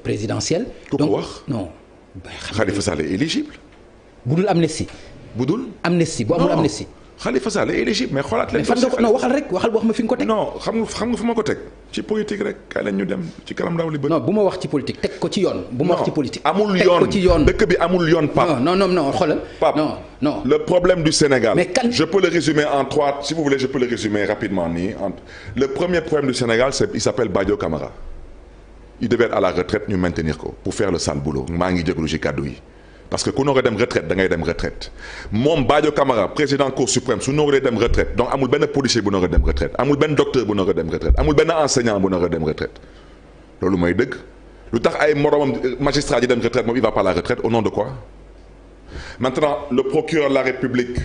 Speaker 1: présidentielle.
Speaker 2: donc wax
Speaker 1: non.
Speaker 2: Khalifa Sall est éligible.
Speaker 1: bu dul amnistie.
Speaker 2: bu
Speaker 1: amul amnistie.
Speaker 2: Khalifa Sall est éligible mais xoolaat leen.
Speaker 1: fan nga ko non waxal wax ma fi nga ko teg.
Speaker 2: non xam nga fu ma ko teg. ci politique rek kaay leen ñu dem ci kanam ndaw li bëri.
Speaker 1: non bu ma wax ci politique teg ko ci yoon. bu ma wax ci politique
Speaker 2: amul yoon
Speaker 1: teg ko ci yoon
Speaker 2: dëkk bi amul yoon Pape.
Speaker 1: non xoolal.
Speaker 2: Pape
Speaker 1: non.
Speaker 2: le problème du Sénégal.
Speaker 1: mais kan
Speaker 2: je peux le résumer en trois si vous voulez je peux le résumer rapidement nii le premier problème du Sénégal il s'appelle Badio Camara. il devait être à la retraite ñu maintenir ko pour faire le sale boulot maa ngi jégalu ci kàddu yi. parce que ku nooree dem retraite da ngay dem retraite moom Badio Camara président cour suprême su nooree dem retraite donc amul benn policier bu nooree dem retraite amul benn docteur bu nooree dem retraite amul benn enseignant bu nooree dem retraite loolu mooy dëgg lu tax ay moromam magistrat yi dem retraite moom il va pas à la retraite au nom de quoi. Maintenant le procureur de la République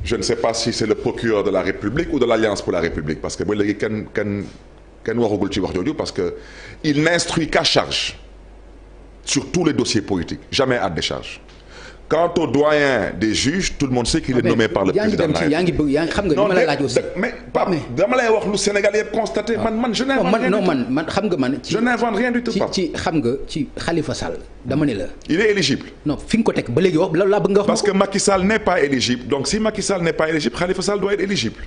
Speaker 2: je ne sais pas si c'est le procureur de la République ou de l'Alliance pour la République parce que ba léegi kenn waxagul ci wax jooju parce que il n'instruit qu'à charge. sur tous les dossiers politiques jamais à décharge. Quant au doyen des juges tout le monde sait qu'il est nommé par le président de la République.
Speaker 1: yaa ngi xam nga li ma la laaj aussi.
Speaker 2: mais Pape dama lay wax lu Sénégal yëpp constaté man je n'invente rien du tout.
Speaker 1: man xam nga man.
Speaker 2: je n'invente rien du tout Pape.
Speaker 1: ci xam nga ci Khalifa Sall dama ne la.
Speaker 2: il est éligible.
Speaker 1: non fi nga ko teg ba léegi wax laa bëgg nga wax.
Speaker 2: parce que Macky Sall n'est pas éligible donc si Macky Sall n'est pas éligible Khalifa Sall doit être éligible.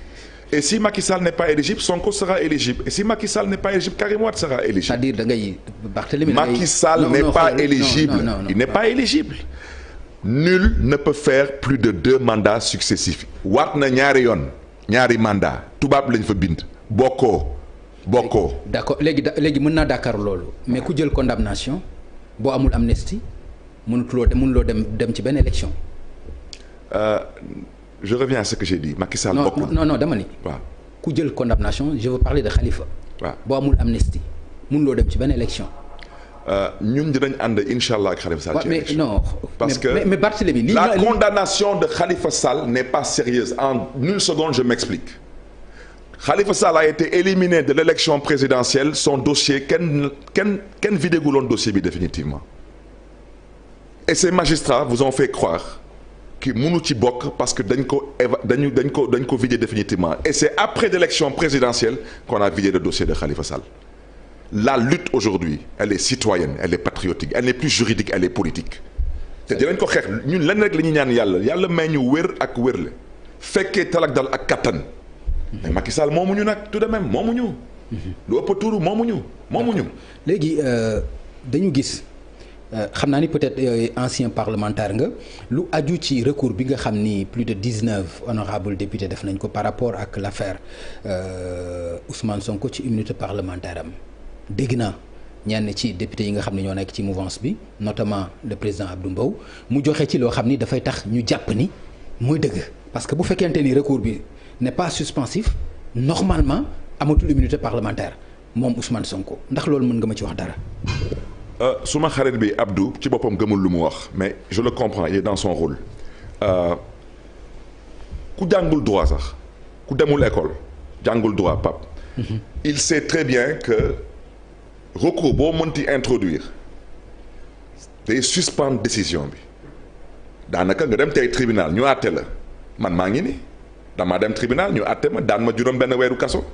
Speaker 2: Et si Macky Sall n'est pas éligible Sonko sera éligible et si Macky Sall n'est pas éligible Karim Wade sera éligible.
Speaker 1: c'est-à-dire da ngay Barthélémy
Speaker 2: Macky Sall n'est pas éligible il n'est pas éligible. Nul ne peut faire plus de 2 mandats successifs. waat na ñaari yoon ñaari mandat tubaab lañ fa bind. bokkoo.
Speaker 1: d'accord léegi mën naa d'accord loolu mais ku jël condamnation boo amul amnistie mënuloo dem ci benn élection.
Speaker 2: je reviens à ce que j'ai dit Macky Sall bokkul
Speaker 1: non dama ni.
Speaker 2: waaw
Speaker 1: ku jël condamnation je veux parler de Khalifa.
Speaker 2: waaw
Speaker 1: boo amul amnistie mënuloo dem ci benn élection.
Speaker 2: ñun dinañ ànd incha allah ak Khalifa Sall. ci élection
Speaker 1: non
Speaker 2: parce que
Speaker 1: mais Barthélémy
Speaker 2: la condamnation de Khalifa Sall n'est pas sérieuse en une seconde je m'explique. Khalifa Sall a été éliminé de l'élection présidentielle son dossier kenn vidéguloon dossier bi définitivement et ces magistrats vous ont fait croire que mënu ci bokk parce que dañ ko vidé définitivement et c'est après l'élection présidentielle qu'on a vidé le dossier de Khalifa Sall la lutte aujourd'hui elle est citoyenne elle est patriotique elle n'est plus juridique elle est politique te dinañ ko xeex ñun lenn rek la ñuy ñaan yàlla may ñu wér ak wérle fekkee talak dal ak kattan mais Macky Sall moomuñu nag tout de même moomuñu lu ëpp tuuru moomuñu
Speaker 1: léegi dañu gis xam naa ni peut-être ancien parlementaire nga lu aju ci recours bi nga xam ni plus de 19 honorables députés def nañ ko par rapport ak l'affaire Ousmane Sonko ci immunité parlementaire am dégg naa ñenn ci député yi nga xam ne ñoo nekk ci mouvance bi notamment le président Abdou Mbow mu joxe ci loo xam ni dafay tax ñu jàpp ni mooy dëgg parce que bu fekkente ni recours bi n'est pas suspensif normalement amatul immunité parlementaire moom Ousmane Sonko ndax loolu mën nga ma ci wax dara.
Speaker 2: suma xarit bi Abdou ci boppam gëmul lu mu wax mais je le comprends il est dans son rôle ku jàngul droit sax ku demul école jàngul droit Pape. il sait très bien que recours boo mënti introduire day suspendre décision bi daanaka nga dem tey tribunal ñu àtte la man maa ngi ni damaa dem tribunal ñu àtte ma daan ma juróom benn weeru kaso.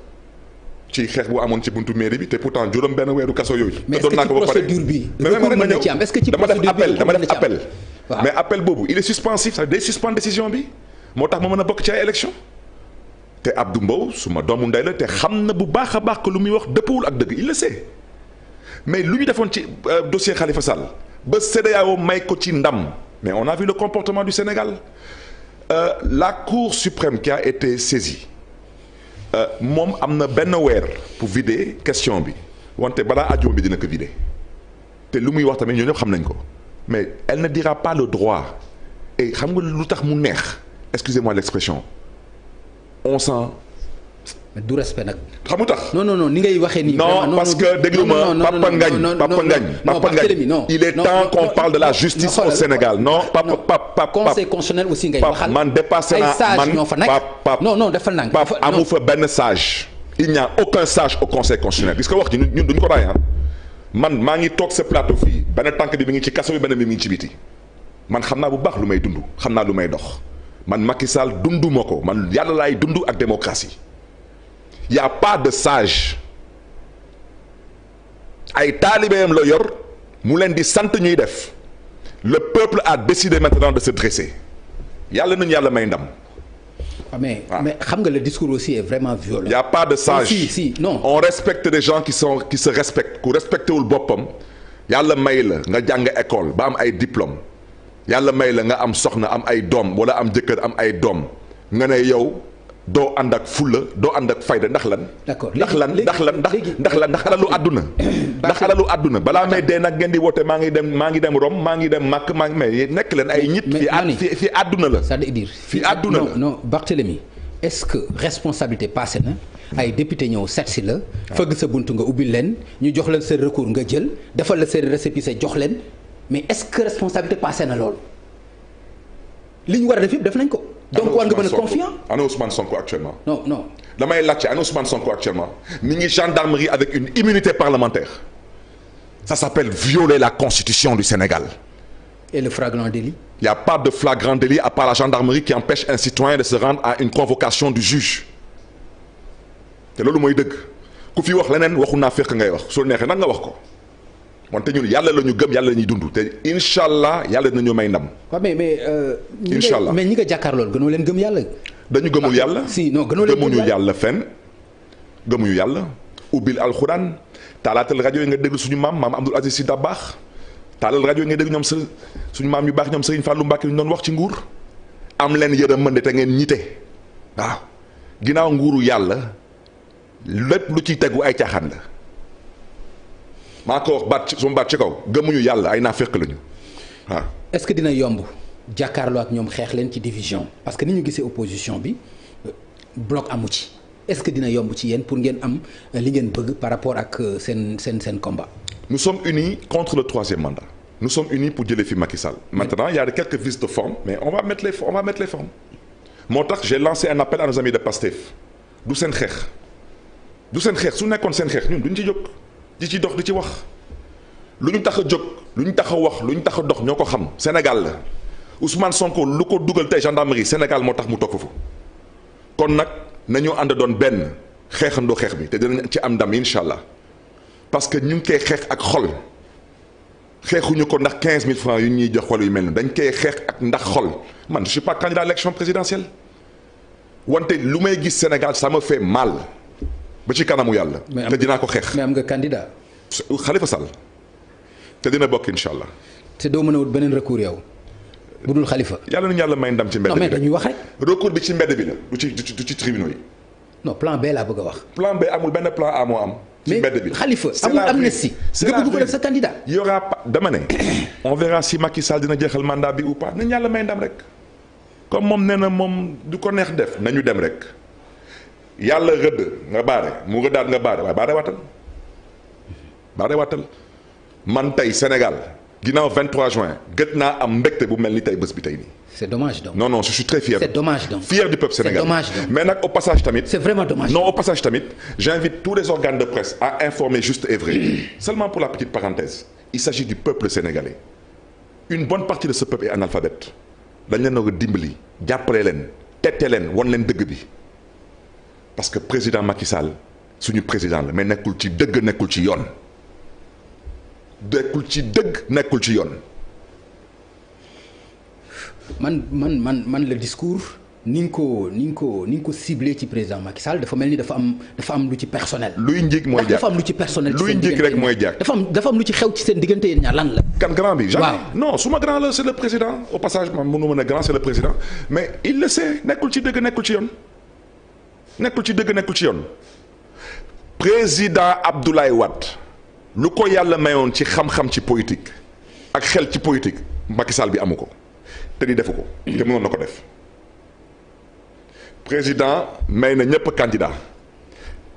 Speaker 2: ci xeex bu amoon ci buntu mairie bi te pourtant juróom benn weeru kaso yooyu.
Speaker 1: mais est-ce que ci procédure bi recours mën na ci am est-ce que ci procédure bi
Speaker 2: dama def appel mais appel boobu il est suspensif ça day suspendre décision bi moo tax ma mën a bokk ci ay élection te Abdou Mbow suma doomu ndey la te xam na bu baax a baax que lu muy wax dëppawul ak dëgg il le sait mais lu ñu defoon ci dossier Khalifa Sall ba CEDEAO may ko ci ndam mais on a vu le comportement du Sénégal la Cour suprême qui a été saisie moom am na benn weer pour vider question bi wante balaa àjjuma bi dina ko vider te lu muy wax tamit ñoo ñëpp xam nañ ko mais elle ne dira pas le droit et xam nga lu tax mu neex excusez-moi l'expression on sent.
Speaker 1: mais du respect nag.
Speaker 2: xam nga tax.
Speaker 1: non ni ngay waxee nii.
Speaker 2: non parce que déglu ma Papa Ngagne il est temps qu'on parle de la justice au Sénégal non Papa
Speaker 1: conseil constitutionnel aussi ngay waxal
Speaker 2: man dépassé naa
Speaker 1: ay sages ñoo fa nekk non defal naa
Speaker 2: Pape amu fa benn sage il n'y a aucun sage au conseil constitutionnel puisque wax ji ñun duñu ko bàyyi man maa ngi toog sa plateau fii benn tànk bi mi ngi ci kaso bi benn bi mi ngi ci biti man xam naa bu baax lu may dund xam naa lu may dox man Macky Sall dundu ma ko man yàlla laay dund ak démocratie y a pas de sage ay taalibeem la yor mu leen di sant ñuy def le peuple a décidé maintenant de se dresser yàlla nañu yàlla may ndam.
Speaker 1: mais xam nga le discours aussi est vraiment violent.
Speaker 2: y a pas de sage
Speaker 1: si non.
Speaker 2: on respecte des gens qui se respectent ku respecté wul boppam yàlla may la nga jàng école ba am ay diplôme yàlla may la nga am soxna am ay doom wala am jëkkër am ay doom nga ne yow. doo ànd ak fulla doo ànd ak fayda ndax lan.
Speaker 1: d'accord
Speaker 2: ndax alalu àdduna. ndax alalu àdduna balaa may dee nag ngeen di woote maa ngi dem Rome maa ngi dem Makka maa ngi mais nekk leen ay ñit. fi àdduna la.
Speaker 1: c'est-à-dire
Speaker 2: fi àdduna la
Speaker 1: non Barthélémy est-ce que responsabilité passé na ay député ñëw seet si la. fëgg sa buntu nga ubbil leen ñu jox leen seen recours nga jël defal la seen récépissé jox leen mais est-ce que responsabilité passé na loolu li ñu war a def yëpp def nañ ko. donc war nga mën a confiant.
Speaker 2: ana Ousmane Sonko actuellement.
Speaker 1: non.
Speaker 2: damay laajte ana Ousmane Sonko actuellement mi ngi gendarmerie avec une immunité parlementaire ça s'appelle violer la constitution du Sénégal.
Speaker 1: et le flagrant délit.
Speaker 2: il y a pas de flagrant délit à part la gendarmerie qui empêche un citoyen de se rendre à une convocation du juge te loolu mooy dëgg ku fi wax leneen waxu naa fekk ngay wax soo neexee nag nga wax ko. wante ñun yàlla la ñu gëm yàlla la ñuy dund te incha allah yàlla dinañu may ndam.
Speaker 1: waaw mais
Speaker 2: incha allah
Speaker 1: mais ñi nga jàkkaarlool gënoo leen gëm yàlla.
Speaker 2: dañu gëmul yàlla.
Speaker 1: si non gënoo leen
Speaker 2: gëmuñu yàlla fenn gëmuñu yàlla. ubbil alxuraan taalaatal rajo yi nga déglu suñu maam Abdoul Aziz Sy Dabakh taalal rajo yi nga déglu ñoom suñu maam yu baax ñoom Serigne Fallou Mbacké ñu doon wax ci nguur am leen yërmande te ngeen ñite waaw ginnaaw nguuru yàlla lépp lu ciy tegu ay caaxaan la. maa ko wax baat ci kaw gëmuñu yàlla ay naafeq lañu waaw.
Speaker 1: est-ce que dina yomb jàkkaarloo ak ñoom xeex leen ci division parce que ni ñu gisee opposition bi bloc amu ci est-ce que dina yomb ci yéen pour ngeen am li ngeen bëgg par rapport ak seen combat.
Speaker 2: nous sommes unis contre le troisième mandat. nous sommes unis pour jëlee fi Macky Sall. maintenant il y a quelques vices de forme mais on va mettre les formes moo tax j'ai lancé un appel à nos amis de Pastef du seen xeex su nekkoon seen xeex ñun duñ ci jóg. di ci dox di ci wax lu ñu tax a jóg lu ñu tax a wax lu ñu tax a dox ñoo ko xam Sénégal la Ousmane Sonko lu ko dugal tey gendarmerie Sénégal moo tax mu toog foofu kon nag nañu ànd doon benn xeexandoo xeex bi te dinañ ci am ndam incha allah. parce que ñu ngi koy xeex ak xol xeexuñu ko ndax 15 000 francs yu ñuy jox wala yu mel ni dañ koy xeex ak ndax xol man je suis pas candidat à l'élection présidentielle wante lu may gis Sénégal ça me fait mal ba ci kanamu yàlla. te dinaa ko xeex.
Speaker 1: mais am nga candidat.
Speaker 2: Khalifa Sall te dina bokk incha allah.
Speaker 1: te doo mën a wut beneen recours yow bu dul Khalifa.
Speaker 2: yàlla nañu yàlla may ndam ci mbedd bi.
Speaker 1: non mais dañuy wax rek.
Speaker 2: recours bi ci mbedd bi la du ci tribunaux yi.
Speaker 1: non plan B laa bëgg a wax.
Speaker 2: plan B amul benn plan A moo am. ci mbedd bi
Speaker 1: mais Khalifa amul amnistie. nga bëgg ko def sa candidat.
Speaker 2: y aura pas dama ne. on verra si Macky Sall dina jeexal mandat bi ou pas nañu yàlla may ndam rek. comme moom nee na moom du ko neex def nañu dem rek yàlla rëdd nga baare mu rëddaat nga baare waaye baare waatal man tey Sénégal ginnaaw 23 juin gët naa am mbégte bu mel ni tey bés bi tey nii.
Speaker 1: c'est dommage donc.
Speaker 2: non je suis très fier.
Speaker 1: c'est dommage donc.
Speaker 2: fier du peuple sénégalais.
Speaker 1: c'est dommage donc.
Speaker 2: mais nag au passage tamit.
Speaker 1: c'est vraiment dommage.
Speaker 2: non au passage tamit j'invite tous les organes de presse à informer juste et vrai. Seulement pour la petite parenthèse il s'agit du peuple sénégalais une bonne partie de ce peuple est analphabète dañ leen a dimbali jàppale leen tette leen won leen dëgg bi parce que président Macky Sall suñu président la mais nekkul ci dëgg nekkul ci yoon nekkul ci yoon. man
Speaker 1: le discours ni nga ko ciblé ci président Macky Sall dafa mel ni dafa am lu ci personnel.
Speaker 2: luy njëkk mooy jaar
Speaker 1: dafa am lu ci personnel. ci seen diggante
Speaker 2: luy njëkk rek mooy jaar.
Speaker 1: dafa am lu ci xew ci seen diggante yéen ñaar lan la.
Speaker 2: kan grand bi.
Speaker 1: waaw
Speaker 2: non suma grand la c'est le président au passage man mënu ma ne grand c'est le président mais il le sait nekkul ci dëgg nekkul ci yoon. président Abdoulaye Wade lu ko yàlla mayoon ci xam-xam ci politique ak xel ci politique Macky Sall bi amu ko te di defu ko. te mënoon na ko def. président may na ñëpp candidat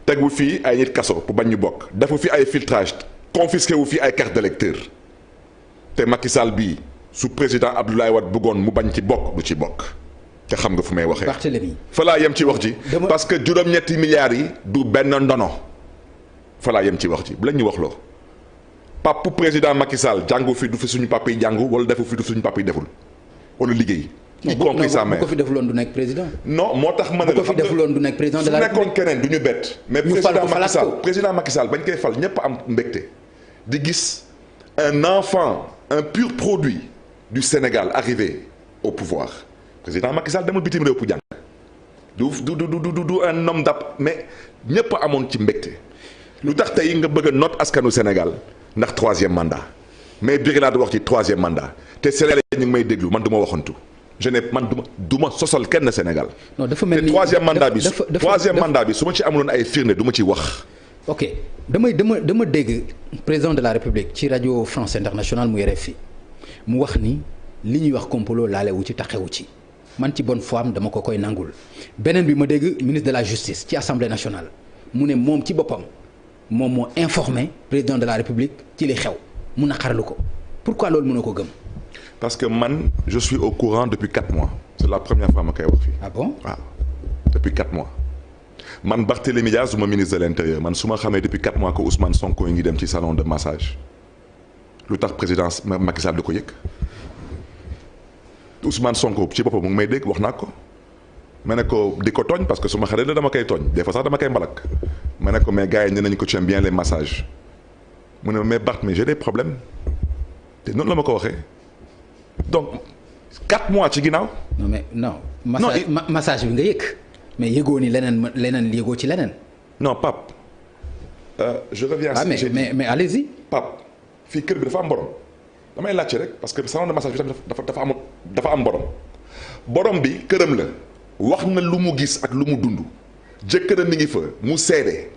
Speaker 2: tegu fii ay nit kaso pour bañ ñu bokk defu fi ay filtrage confisqué wu fi ay carte d'électeur te Macky Sall bii su président Abdoulaye Wade bëggoon mu bañ ci bokk du ci bokk te xam nga fu may waxee.
Speaker 1: Barthélémy
Speaker 2: fa laa yem ci wax ji. parce que juróom-ñetti milliards yi du benn ndono fa laa yem ci wax ji bu lañ ñu wax loo papu président Macky Sall jàngu fi du fi suñu papa yi jàngu wala defu fi du suñu papa yi deful wala liggéey. y compris sa mère
Speaker 1: bu ko fi defuloon du nekk président.
Speaker 2: non moo tax ma ne la
Speaker 1: bu ko fi defuloon du nekk président de la République.
Speaker 2: su nekkoon keneen du ñu bett. mais président Macky Sall bañ koy fal ñëpp am mbégte di gis un enfant un pur produit du Sénégal arrivé au pouvoir président Macky Sall demul bitim réew pour jàng du un homme d'app mais ñëpp amoon ci mbégte lu tax tey nga bëgg a noot askanu Sénégal ndax 3e mandat mais biir laa di wax ci 3e mandat te Sénégalais ñu ngi may déglu man du ma waxantu. du ma sosal kenn Sénégal.
Speaker 1: non dafa mel ni
Speaker 2: troisième mandat bi su ma ci amuloon ay firnde du ma ci wax.
Speaker 1: ok dama dégg président de la République ci rajo France Internationale mu RFI mu wax ni li ñuy wax complot laalewu ci taxewu ci man ci bonne foi am dama ko koy nangul beneen bi ma dégg ministre de la justice ci assemblée nationale mu ne moom ci boppam moom moo informé président de la République ci li xew mu naqarlu ko pourquoi loolu mënoo ko gëm.
Speaker 2: parce que man je suis au courant depuis 4 mois c'est la première fois ma koy wax fii.
Speaker 1: ah bon
Speaker 2: waaw depuis 4 mois man Barthélémy Dias suma ministre de l'intérieur man su ma xamee depuis 4 mois que Ousmane Sonko yi ngi dem ci salon de massage lu tax président Macky Sall di ko yëg Ousmane Sonko ci boppam mu ngi may dégg wax naa ko ma ne ko di ko tooñ parce que su ma xarit la dama koy tooñ des fois sax dama koy mbalak ma ne ko mais gars yi nee nañu ko tu aimes bien les massages mu ne mais Bart mais j'ai des problèmes te noonu la ma ko waxee. donc 4 mois ci ginnaaw.
Speaker 1: non mais non. massage bi nga yëg. mais yëgoo ni leneen yëgoo ci leneen.
Speaker 2: non Pape. je reviens à ce que j'ai dit
Speaker 1: mais allez-y.
Speaker 2: Pape fii kër bi dafa am borom damay laajte rek parce que salon de massage bi tamit dafa am borom bi këram la wax na lu mu gis ak lu mu dund jëkkëram mi ngi fa mu seede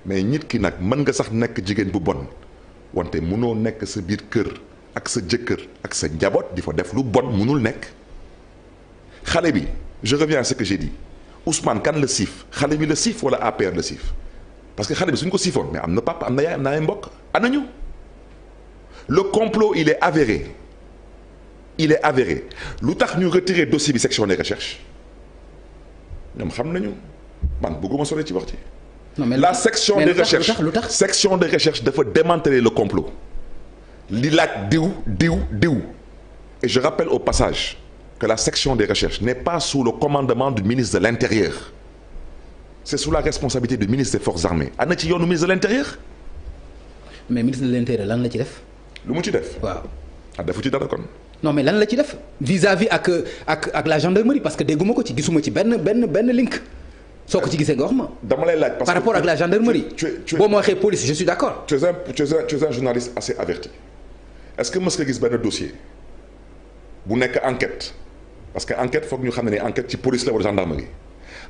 Speaker 2: mais nit ki nag mën nga sax nekk jigéen bu bon wante mënoo nekk sa biir kër. ak sa jëkkër ak sa njaboot di fa def lu bon mënul nekk xale bi je reviens à ce que j'ai dit Ousmane kan la siif xale bi la siif wala APR la siif parce que xale bi suñ ko siifoon mais am na papa am na yaay am na ay mbokk anañu le complot il est avéré lu tax ñu retirer dossier bi section des recherches ñoom xam nañu man bëgguma sore ci wax ci la section des recherches section des recherches dafa démanteler le complot li laaj diw et je rappelle au passage que la section des recherches n'est pas sous le commandement du ministre de l'Intérieur c'est sous la responsabilité du ministre des Forces armées ana ci yoonu ministre de l'Intérieur
Speaker 1: mais ministre de l'intérieur lan la ci def.
Speaker 2: lu mu ci def.
Speaker 1: waaw
Speaker 2: defu ci dara kon.
Speaker 1: non mais lan la ci def vis-à-vis ak la gendarmerie parce que dégguma ko ci gisuma ci benn link. soo ko ci gisee nga wax ma.
Speaker 2: dama lay laaj parce que
Speaker 1: par rapport ak la gendarmerie. boo ma waxee police je suis d'accord.
Speaker 2: tu es un journaliste assez averti est-ce que mës nga gis benn dossier bu nekk enquête parce que enquête foog ñu xam ne enquête ci police la wala gendarmerie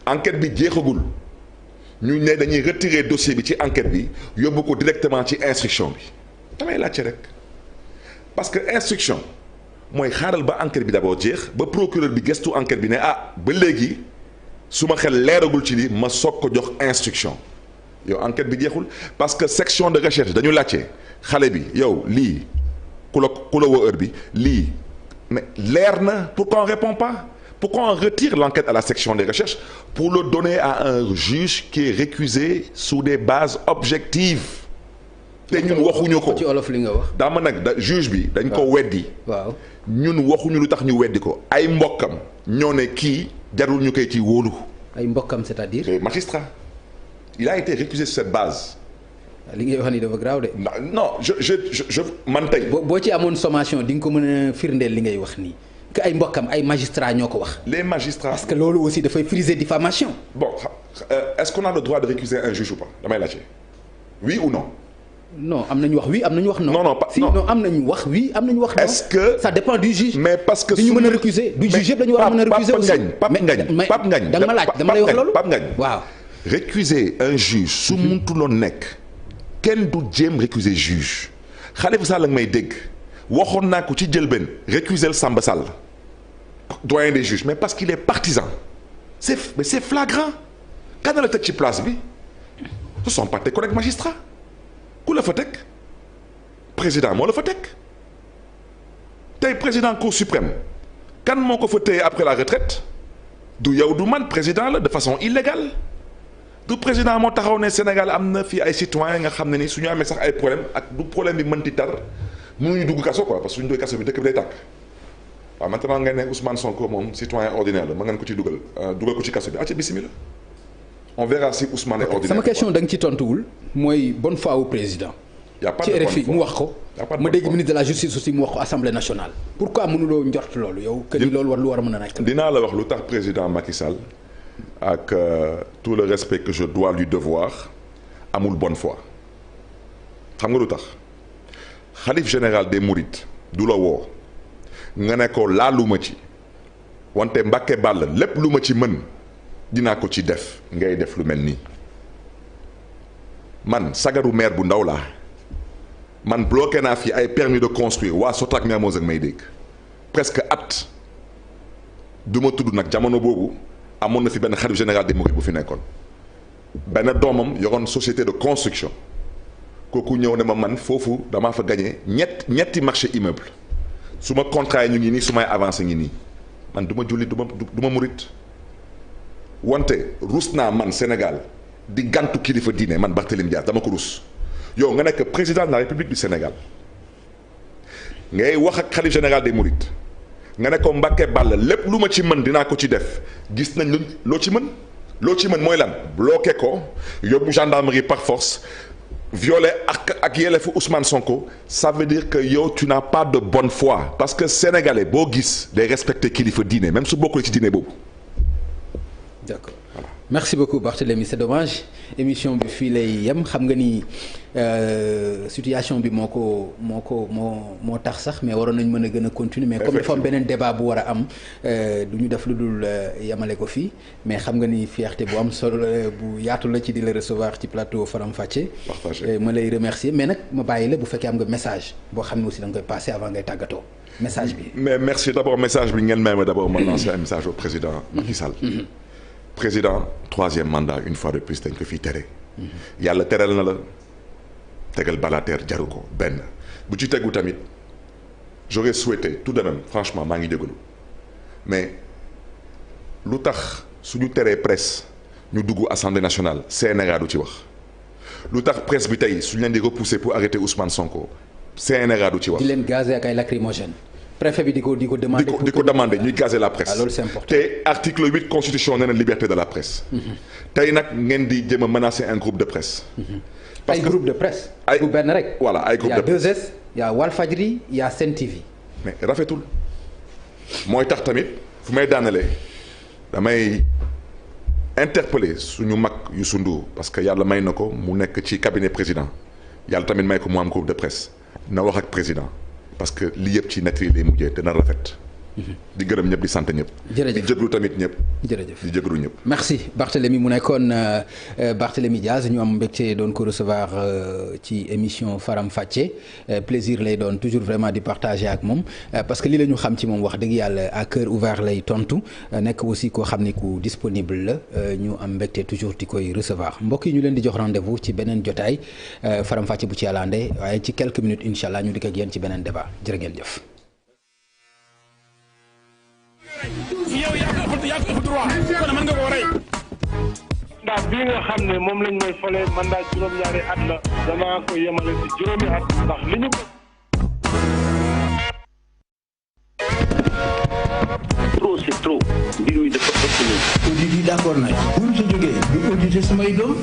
Speaker 2: enquête bi jeexagul ñu ne dañuy retirer dossier bi ci enquête bi yóbbu ko directement ci instruction bi damay laajte rek parce que instruction mooy xaaral ba enquête bi d'abord jeex ba procureur bi gëstu enquête bi ne ba léegi. su ma xel leeragul ci lii ma soog ko jox instruction yow enquête bi jeexul parce que section de recherche dañu laajte xale bi yow lii ku la woo heure bi lii mais leer na pourquoi on répond pas pourquoi on retire l'enquête à la section de recherche pour le donner à un juge qui est récusé sous des bases objectives te ñun waxuñu ko
Speaker 1: ci olof li nga wax.
Speaker 2: dama nag juge bi dañ ko weddi.
Speaker 1: waaw
Speaker 2: ñun waxuñu lu tax ñu weddi ko ay mbokkam ñoo ne kii. jarul ñu koy ci wóolu.
Speaker 1: ay mbokkam c'est-à-dire.
Speaker 2: les magistrats il a été récusé sur cette base.
Speaker 1: li ngay wax ni dafa grave de.
Speaker 2: non je man tey.
Speaker 1: boo ci amoon sommation di nga ko mën a firndeel li ngay wax nii que ay mbokkam ay magistrats ñoo ko wax.
Speaker 2: les magistrats
Speaker 1: parce que loolu aussi dafay friser diffamation.
Speaker 2: bon est-ce qu'on a le droit de récuser un juge ou pas damay laajte oui ou non.
Speaker 1: non am nañu wax oui am nañu wax non.
Speaker 2: non pas
Speaker 1: si non am nañu wax oui am nañu wax non.
Speaker 2: est-ce que
Speaker 1: ça dépend du juge.
Speaker 2: mais parce que
Speaker 1: du ñu mën a récuser du juge yëpp dañu war a mën a récuser aussi.
Speaker 2: Pape Ngagne
Speaker 1: da nga ma laaj dama lay wax loolu
Speaker 2: Pape Ngagne
Speaker 1: waaw.
Speaker 2: récuser un juge su muntuloon nekk kenn du jéem récuser juge Khalifa Sall nga may dégg waxoon naa ko ci jëlbeen récuser Samba Sall doyen des juges mais parce qu'il est partisan c'est flagrant kan la teg ci place bi ce sont pas tes collègues magistrats ku la fa teg président moo la fa teg tey président cour suprême kan moo ko fa téye après la retraite du yow du man président la de façon illégale du président moo taxaw ne Sénégal am na fii ay citoyens nga xam ne ni su ñu amee sax ay problème ak du problème bi mënti tar mënuñu dugg kaso quoi parce que suñu doy kaso bi dëkk bi day tàkk waaw maintenant nga ne Ousmane Sonko moom citoyen ordinaire la ma ngeen ko ci dugal ko ci kaso bi acca bismillah on verra si Ousmane est ordinaire.
Speaker 1: sama question da nga ci tontuwul mooy bonne foi au président.
Speaker 2: y a pas
Speaker 1: ci
Speaker 2: de
Speaker 1: RFI mu wax ko. ma dégg ministre de la justice aussi mu wax ko assemblée nationale. pourquoi mënuloo njort loolu yow. que ni loolu lu war a mën a nekk.
Speaker 2: dinaa la wax lu tax président Macky Sall ak tout le respect que je dois lui devoir amul bonne foi xam nga lu tax xalif général des Mourides du la woo nga ne ko laaluma ci wante Mbàkke Bàll lépp lu ma ci mën. dinaa ko ci def ngay def lu mel nii man sagaru maire bu ndaw laa man bloqué naa fi ay permis de construire waa Sotrac Mermoz ak may dégg presque at du ma tudd nag jamono boobu amoon na fi benn xalif général des Mourides bu fi nekkoon benn doomam yoroon société de construction kooku ñëw ne ma man foofu damaa fa gagné ñetti marché immeuble su ma contrat yi ñu ngi nii su may avancé ngi nii man du ma julli du ma murit wante rus naa man Sénégal di gantu kilifa diine man Barthélémy Dias dama ko rus yow nga nekk président de la République du Sénégal ngay wax ak xalif général des Mourides nga ne ko Mbàkke Bàll lépp lu ma ci mën dinaa ko ci def gis nañ loo ci mën mooy lan bloqué ko yóbbu gendarmerie par force violé ak yelleefu Ousmane Sonko ça veut dire que yow tu n'as pas de bonne foi parce que sénégalais boo gis day respecter kilifa diine même su bokkul ci diine boobu.
Speaker 1: D'accord. Voilà. Merci beaucoup Barthélémy c'est dommage émission bi fii lay yem xam nga ni situation bi moo tax sax mais waroon nañ mën a gën a continuer mais comme dafa am beneen débat bu war a am du ñu def lu dul yemale ko fii mais xam nga ni fierté bu am solo bu yaatu la ci di la recevoir ci plateau Faram Facce ma lay remercier mais nag ma bàyyi la bu fekkee am nga message boo xam ne aussi da nga koy passer avant ngay tàggatoo message bi.
Speaker 2: mais merci d'abord message bi ngeen may ma d'abord ma lancer un message au président Macky Sall. président troisième mandat une fois de plus dañ ko fii tere. yàlla teral na la tegal balateer jaru ko benn bu ci tegu tamit j'aurais souhaité tout de même franchement maa ngi jégalu mais lu tax suñu teree presse ñu dugg assemblée nationale CNRA du ci wax lu tax presse bi tey suñu leen di repousser pour arrêter Ousmane Sonko CNRA du ci wax.
Speaker 1: di leen gazé ak ay lacrymogène. préfet bi di ko demander.
Speaker 2: di ko demander ñuy gazer la presse.
Speaker 1: loolu c'est important
Speaker 2: te article 8 constitution nee na liberté de la presse. tey nag ngeen di jéem a menacer un groupe de presse.
Speaker 1: ay groupe de presse. ay bu benn rek.
Speaker 2: voilà ay groupe de presse
Speaker 1: y a 2S y a Walfadjri y a Sen TV.
Speaker 2: mais rafetul mooy tax tamit fu may daanalee damay interpeller suñu mag Youssou Ndour parce que yàlla may na ko mu nekk ci cabinet président yàlla tamit may ko mu am groupe de presse na wax ak président parce que li yëpp ci net yi lay mujjee dana rafet. di gërëm ñëpp di sant ñëpp.
Speaker 1: jërëjëf
Speaker 2: di jéglu tamit ñëpp.
Speaker 1: jërëjëf
Speaker 2: di jéglu ñëpp.
Speaker 1: merci Barthélémy mu nekkoon Barthélémy Diaz ñu am mbégte doon ko recevoir ci émission Faram Facce plaisir lay doon toujours vraiment di partager ak moom parce que li la ñu xam ci moom wax dëgg yàlla à cœur ouvert lay tontu nekk aussi koo xam ni ku disponible la ñu am mbégte toujours di koy recevoir mbokk yi ñu leen di jox rendez-vous ci beneen jotaay Faram Facce bu ci yàlla andee waaye ci quelques minutes incha allah ñu dikk ak yéen ci beneen débat jërë ngeen jëf.
Speaker 3: yow yaa ko ëpp droit kon mën nga koo rey.
Speaker 4: ndax bii nga xam ne moom lañ may fole mandat juróom-ñaari at la danaa ko yemale ci juróomi at ndax li ñu
Speaker 5: trop c'est trop mbir mi dafa ëpp.
Speaker 6: audit yi d'accord nañ bu ñu sa jógee du auditer samay doom